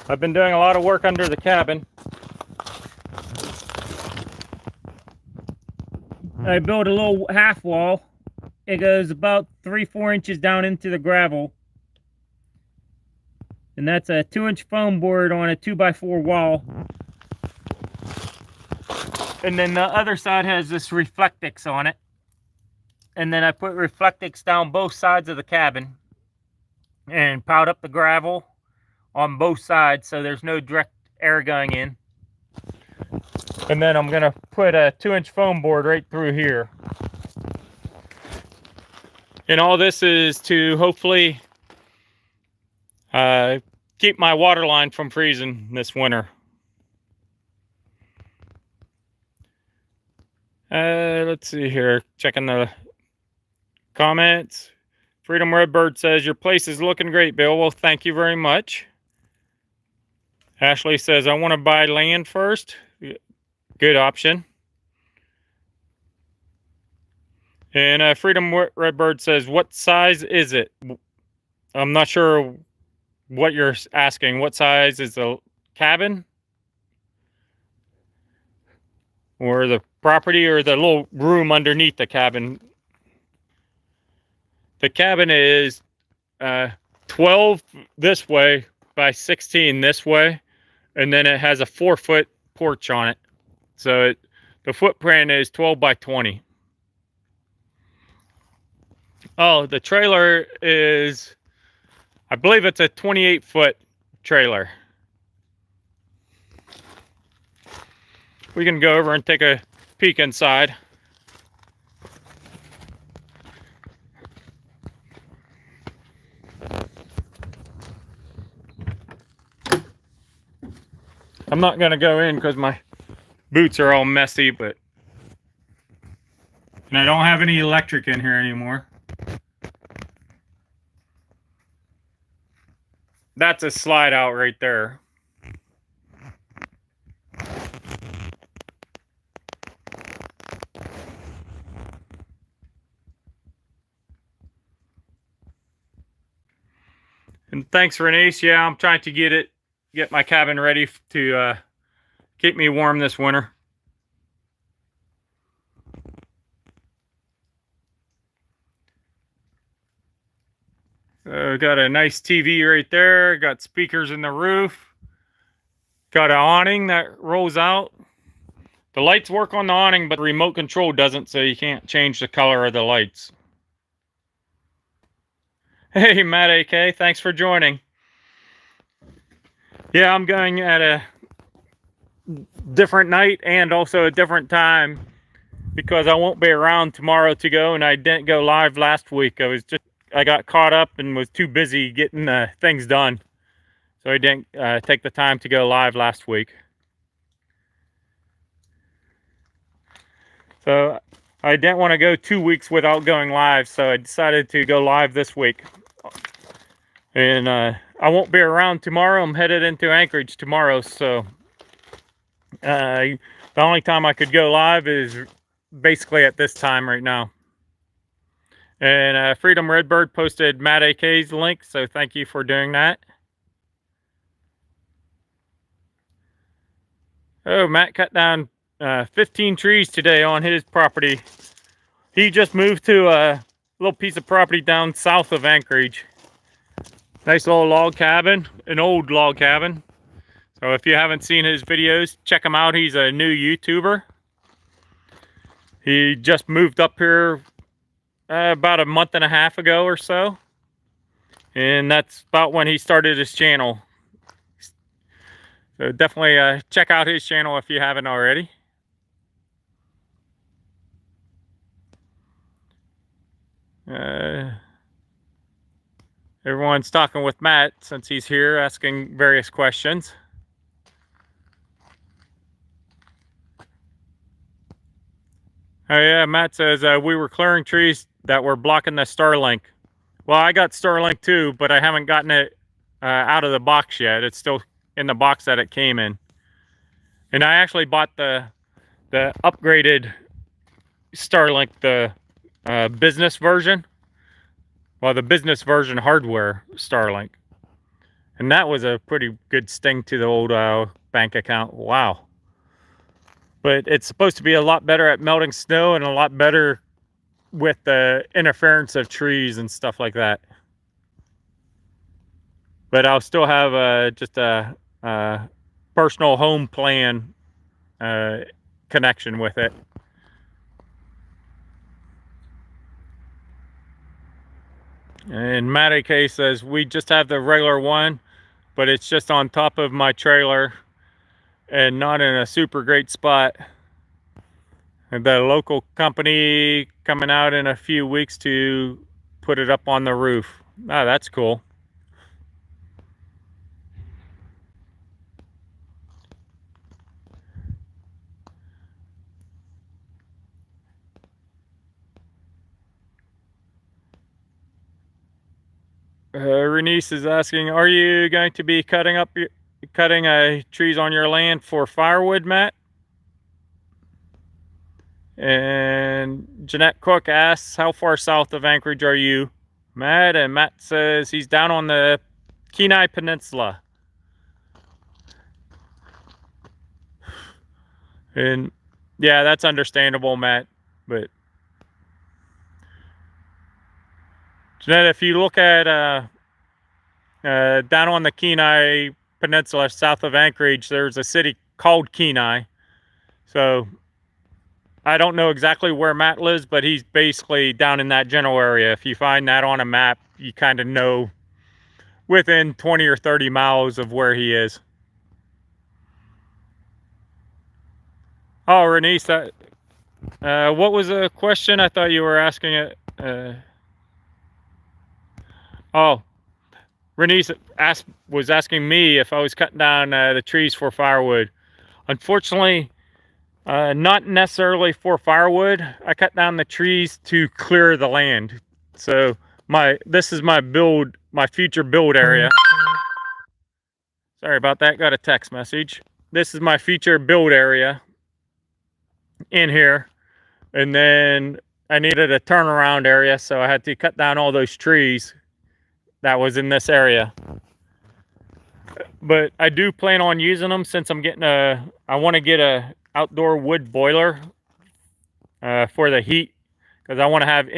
I've been doing a lot of work under the cabin. I built a little half wall. It goes about 3-4 inches down into the gravel. And that's a 2-inch foam board on a 2x4 wall. And then the other side has this Reflectix on it. And then I put Reflectix down both sides of the cabin and piled up the gravel on both sides so there's no direct air going in. And then I'm gonna put a 2-inch foam board right through here. And all this is to hopefully keep my water line from freezing this winter. Let's see here, checking the comments. Freedom Redbird says, your place is looking great, Bill. Well, thank you very much. Ashley says, I want to buy land first. Good option. And Freedom Redbird says, what size is it? I'm not sure what you're asking. What size is the cabin? Or the property, or the little room underneath the cabin? The cabin is 12 this way by 16 this way. And then it has a 4-foot porch on it. So the footprint is 12 by 20. Oh, the trailer is, I believe it's a 28-foot trailer. We can go over and take a peek inside. I'm not gonna go in because my boots are all messy, but and I don't have any electric in here anymore. That's a slide out right there. And thanks, Renice. Yeah, I'm trying to get my cabin ready to keep me warm this winter. Got a nice TV right there. Got speakers in the roof. Got an awning that rolls out. The lights work on the awning, but the remote control doesn't, so you can't change the color of the lights. Hey, Matt AK, thanks for joining. Yeah, I'm going at a different night and also a different time because I won't be around tomorrow to go, and I didn't go live last week. I got caught up and was too busy getting things done, so I didn't take the time to go live last week. So I didn't want to go 2 weeks without going live, so I decided to go live this week. And I won't be around tomorrow. I'm headed into Anchorage tomorrow, so the only time I could go live is basically at this time right now. And Freedom Redbird posted Matt AK's link, so thank you for doing that. Oh, Matt cut down 15 trees today on his property. He just moved to a little piece of property down south of Anchorage. Nice little log cabin, an old log cabin. So if you haven't seen his videos, check him out. He's a new YouTuber. He just moved up here about a month and a half ago or so. And that's about when he started his channel. So definitely check out his channel if you haven't already. Everyone's talking with Matt since he's here, asking various questions. Oh yeah, Matt says we were clearing trees that were blocking the Starlink. Well, I got Starlink too, but I haven't gotten it out of the box yet. It's still in the box that it came in. And I actually bought the upgraded Starlink, the business version. Well, the business version hardware Starlink. And that was a pretty good sting to the old bank account. Wow. But it's supposed to be a lot better at melting snow and a lot better with the interference of trees and stuff like that. But I'll still have just a personal home plan connection with it. And Matt AK says, we just have the regular one, but it's just on top of my trailer and not in a super great spot. And the local company coming out in a few weeks to put it up on the roof. Oh, that's cool. Renice is asking, are you going to be cutting trees on your land for firewood, Matt? And Jeanette Cook asks, how far south of Anchorage are you, Matt? And Matt says he's down on the Kenai Peninsula. And yeah, that's understandable, Matt. But Jeanette, if you look at down on the Kenai Peninsula, south of Anchorage, there's a city called Kenai. So I don't know exactly where Matt lives, but he's basically down in that general area. If you find that on a map, you kind of know within 20 or 30 miles of where he is. Oh, Renice, what was the question? I thought you were asking it. Oh, Renice was asking me if I was cutting down the trees for firewood. Unfortunately, not necessarily for firewood. I cut down the trees to clear the land. So this is my future build area. Sorry about that, got a text message. This is my future build area in here. And then I needed a turnaround area, so I had to cut down all those trees that was in this area. But I do plan on using them since I'm getting I want to get a outdoor wood boiler for the heat, because I want to have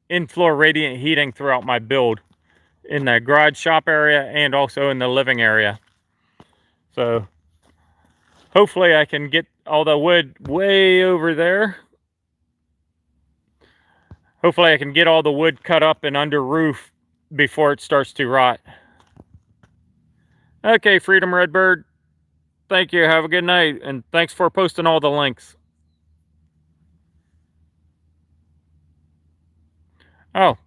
in-floor radiant heating throughout my build in the garage shop area and also in the living area. So hopefully I can get all the wood way over there. Hopefully I can get all the wood cut up and under roof before it starts to rot. Okay, Freedom Redbird. Thank you. Have a good night. And thanks for posting all the links. Oh,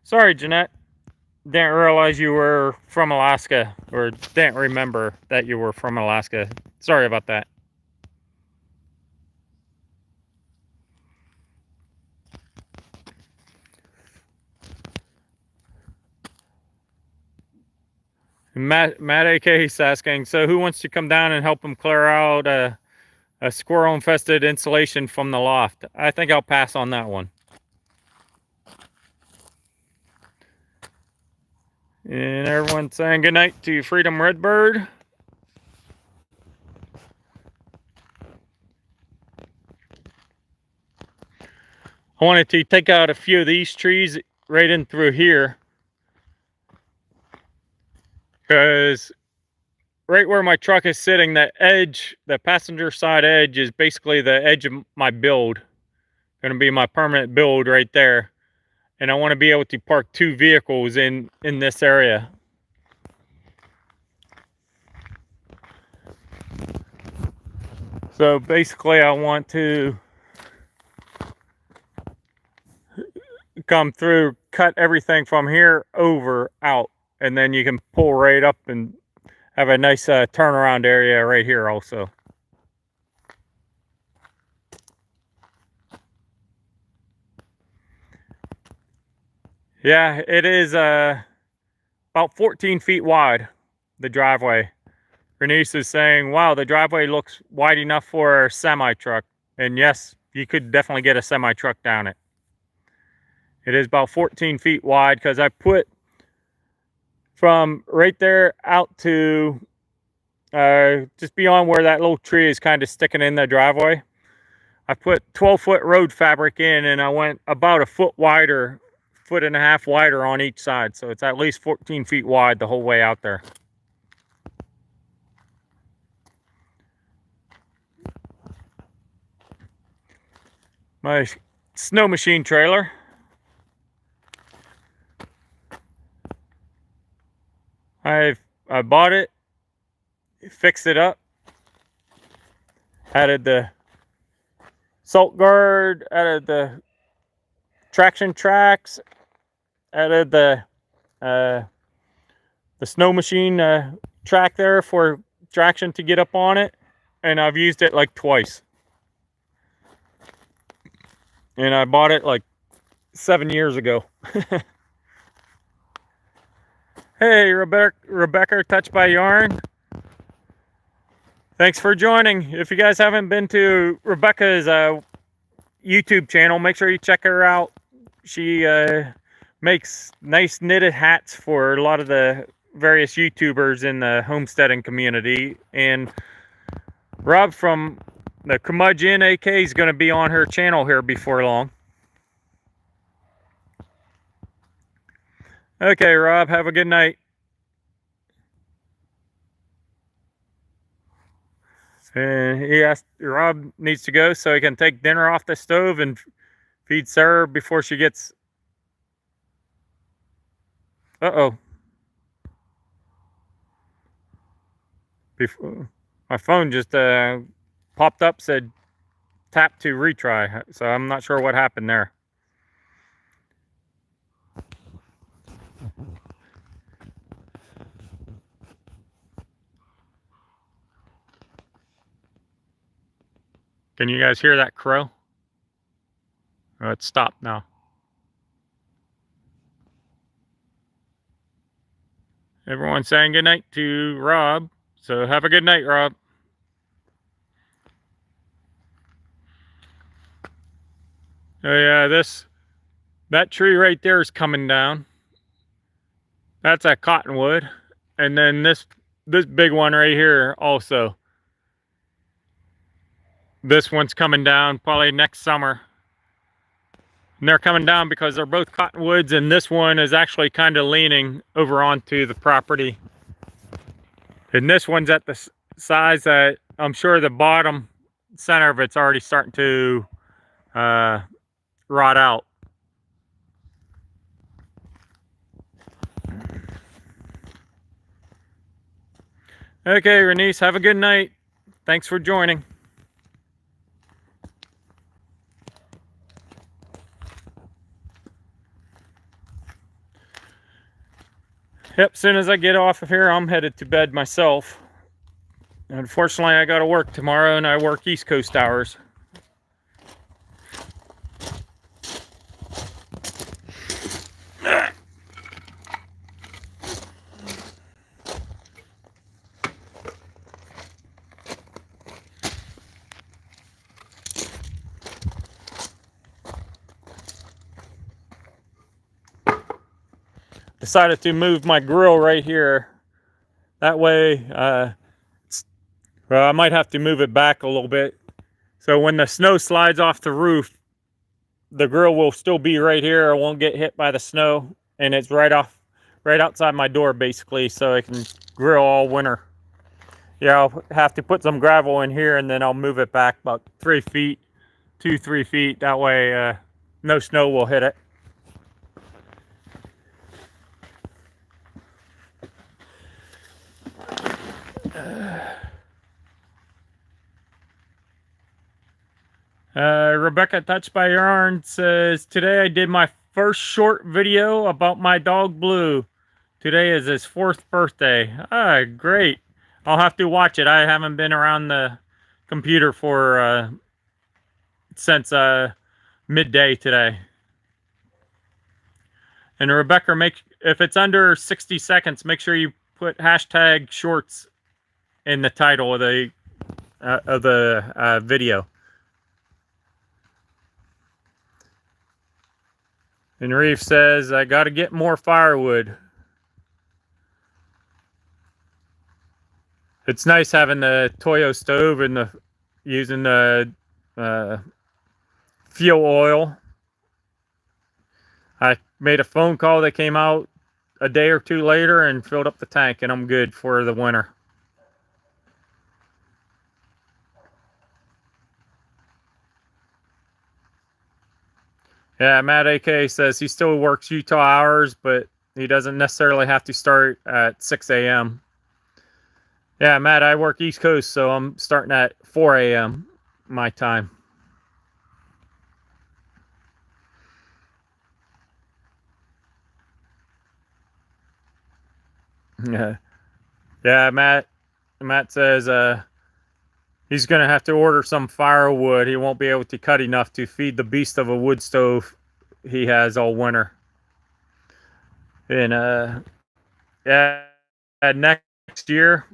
sorry, Jeanette. Didn't realize you were from Alaska, or didn't remember that you were from Alaska. Sorry about that. Matt AK is asking, so who wants to come down and help him clear out a squirrel infested insulation from the loft? I think I'll pass on that one. And everyone's saying good night to Freedom Redbird. I wanted to take out a few of these trees right in through here, because right where my truck is sitting, that edge, the passenger side edge, is basically the edge of my build. Going to be my permanent build right there. And I want to be able to park 2 vehicles in this area. So basically I want to come through, cut everything from here over out, and then you can pull right up and have a nice turnaround area right here also. Yeah, it is about 14 feet wide, the driveway. Bernice is saying, wow, the driveway looks wide enough for a semi-truck. And yes, you could definitely get a semi-truck down it. It is about 14 feet wide, because I put from right there out to just beyond where that little tree is kind of sticking in the driveway. I put 12-foot road fabric in, and I went about a foot wider, 1.5 feet wider on each side. So it's at least 14 feet wide the whole way out there. My snow machine trailer. I bought it, fixed it up, added the salt guard, added the traction tracks, added the snow machine track there for traction to get up on it, and I've used it like twice. And I bought it like 7 years ago. Hey, Rebecca, Touched by Yarn. Thanks for joining. If you guys haven't been to Rebecca's YouTube channel, make sure you check her out. She makes nice knitted hats for a lot of the various YouTubers in the homesteading community. And Rob from the Curmudgeon AK is going to be on her channel here before long. Okay, Rob, have a good night. And he asked, Rob needs to go so he can take dinner off the stove and feed Sarah before she gets... Uh-oh. My phone just popped up, said tap to retry. So I'm not sure what happened there. Can you guys hear that crow? Oh, it's stopped now. Everyone's saying goodnight to Rob. So have a good night, Rob. Oh yeah, that tree right there is coming down. That's a cottonwood. And then this big one right here also. This one's coming down probably next summer. And they're coming down because they're both cottonwoods, and this one is actually kind of leaning over onto the property. And this one's at the size that I'm sure the bottom center of it's already starting to rot out. Okay, Renice, have a good night. Thanks for joining. Yep, as soon as I get off of here, I'm headed to bed myself. Unfortunately, I got to work tomorrow, and I work East Coast hours. Decided to move my grill right here. That way, well, I might have to move it back a little bit. So when the snow slides off the roof, the grill will still be right here. I won't get hit by the snow, and it's right outside my door basically, so I can grill all winter. Yeah, I'll have to put some gravel in here, and then I'll move it back about 3 feet, 2-3 feet. That way, no snow will hit it. Rebecca Touched by Yarn says, today I did my first short video about my dog Blue. Today is his 4th birthday. Ah, great. I'll have to watch it. I haven't been around the computer for since midday today. And Rebecca, if it's under 60 seconds, make sure you put hashtag shorts in the title of the video. And Reef says, I got to get more firewood. It's nice having the Toyo stove and using the fuel oil. I made a phone call. They came out a day or two later and filled up the tank, and I'm good for the winter. Yeah, Matt AK says he still works Utah hours, but he doesn't necessarily have to start at 6 a.m. Yeah, Matt, I work East Coast, so I'm starting at 4 a.m. my time. Yeah, Matt says he's going to have to order some firewood. He won't be able to cut enough to feed the beast of a wood stove he has all winter. And yeah, next year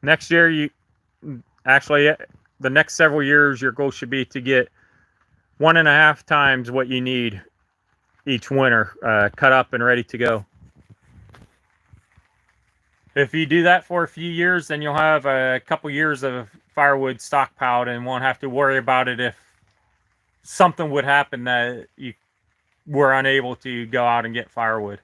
you actually, the next several years, your goal should be to get 1.5 times what you need each winter cut up and ready to go. If you do that for a few years, then you'll have a couple years of firewood stockpiled and won't have to worry about it if something would happen that you were unable to go out and get firewood.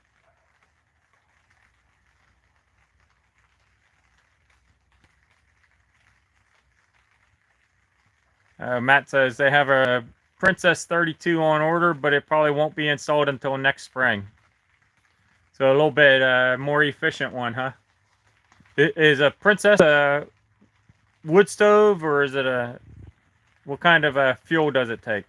Matt says they have a Princess 32 on order, but it probably won't be installed until next spring. So a little bit more efficient one, huh? Is a Princess a wood stove, or is it what kind of fuel does it take?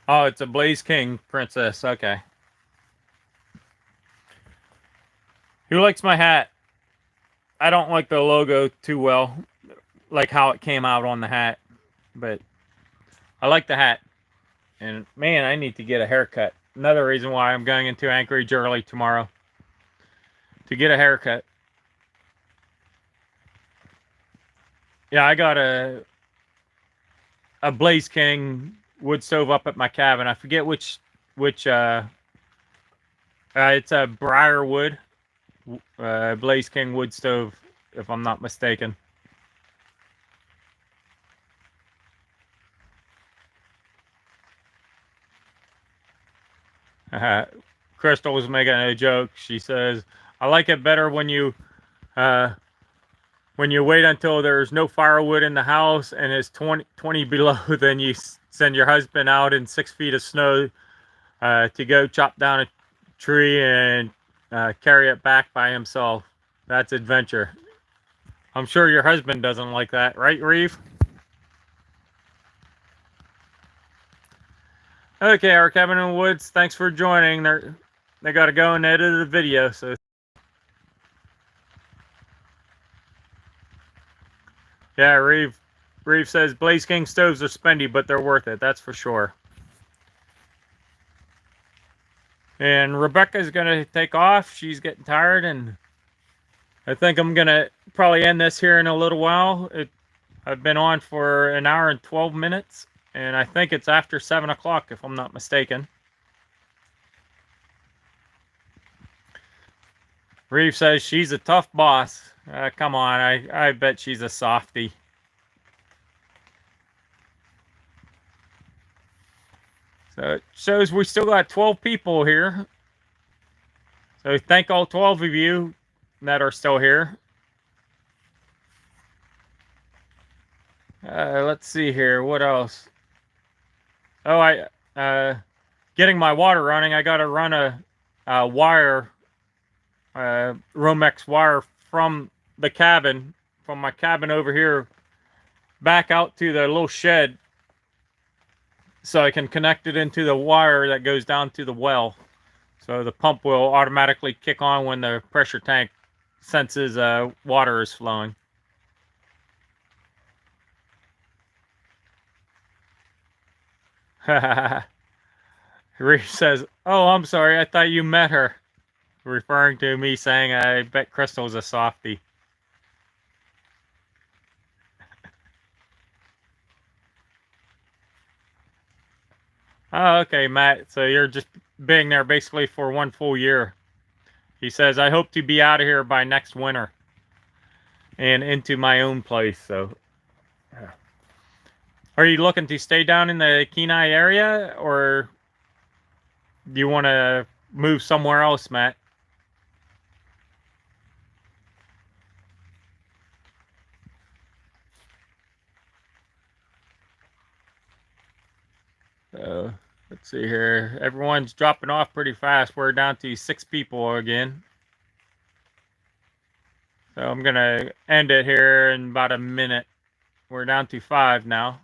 Oh, it's a Blaze King Princess. Okay. Who likes my hat? I don't like the logo too well, like how it came out on the hat, but I like the hat. And man, I need to get a haircut. Another reason why I'm going into Anchorage early tomorrow to get a haircut. Yeah, I got a Blaze King wood stove up at my cabin. I forget which it's a Briarwood Blaze King wood stove, if I'm not mistaken. Crystal was making a joke. She says, "I like it better when you wait until there's no firewood in the house and it's 20 below, then you send your husband out in 6 feet of snow to go chop down a tree and carry it back by himself. That's adventure." I'm sure your husband doesn't like that, right, Reeve? Okay, our cabin in the woods, thanks for joining. They got to go and edit the video, so. Yeah, Reeve says Blaze King stoves are spendy, but they're worth it. That's for sure. And Rebecca's gonna take off. She's getting tired, and I think I'm gonna probably end this here in a little while. I've been on for an hour and 12 minutes, and I think it's after 7 o'clock, if I'm not mistaken. Reeve says she's a tough boss. Come on, I bet she's a softie. So it shows we still got 12 people here. So thank all 12 of you that are still here. Let's see here. What else? Oh, getting my water running. I got to run a wire, Romex wire from the cabin, from my cabin over here, back out to the little shed, so I can connect it into the wire that goes down to the well. So the pump will automatically kick on when the pressure tank senses water is flowing. Reeve says, "Oh, I'm sorry. I thought you met her," referring to me saying, "I bet Crystal's a softie." Oh, okay, Matt. So you're just being there basically for 1 full year. He says, "I hope to be out of here by next winter and into my own place." So, are you looking to stay down in the Kenai area, or do you want to move somewhere else, Matt? So, let's see here. Everyone's dropping off pretty fast. We're down to 6 people again. So I'm going to end it here in about a minute. We're down to 5 now.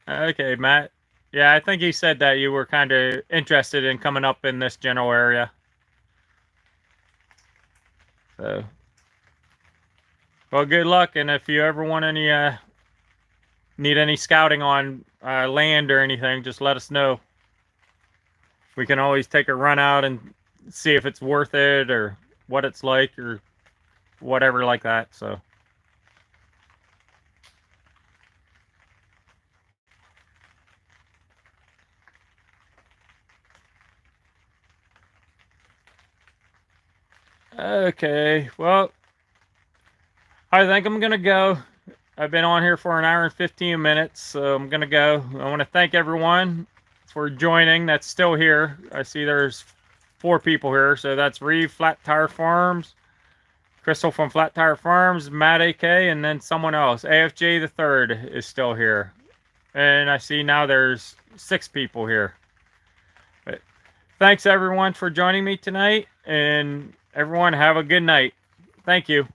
Okay, Matt. Yeah, I think you said that you were kind of interested in coming up in this general area. So, well, good luck. And if you ever want any, need any scouting on land or anything, just let us know. We can always take a run out and see if it's worth it or what it's like or whatever like that. So. Okay, well, I think I'm gonna go. I've been on here for an hour and 15 minutes, so I'm gonna go. I want to thank everyone for joining that's still here. I see there's 4 people here, so that's Reeve, Flat Tire Farms, Crystal from Flat Tire Farms, Matt AK, and then someone else. AFJ the third is still here, and I see now there's 6 people here. But thanks everyone for joining me tonight, and everyone have a good night. Thank you.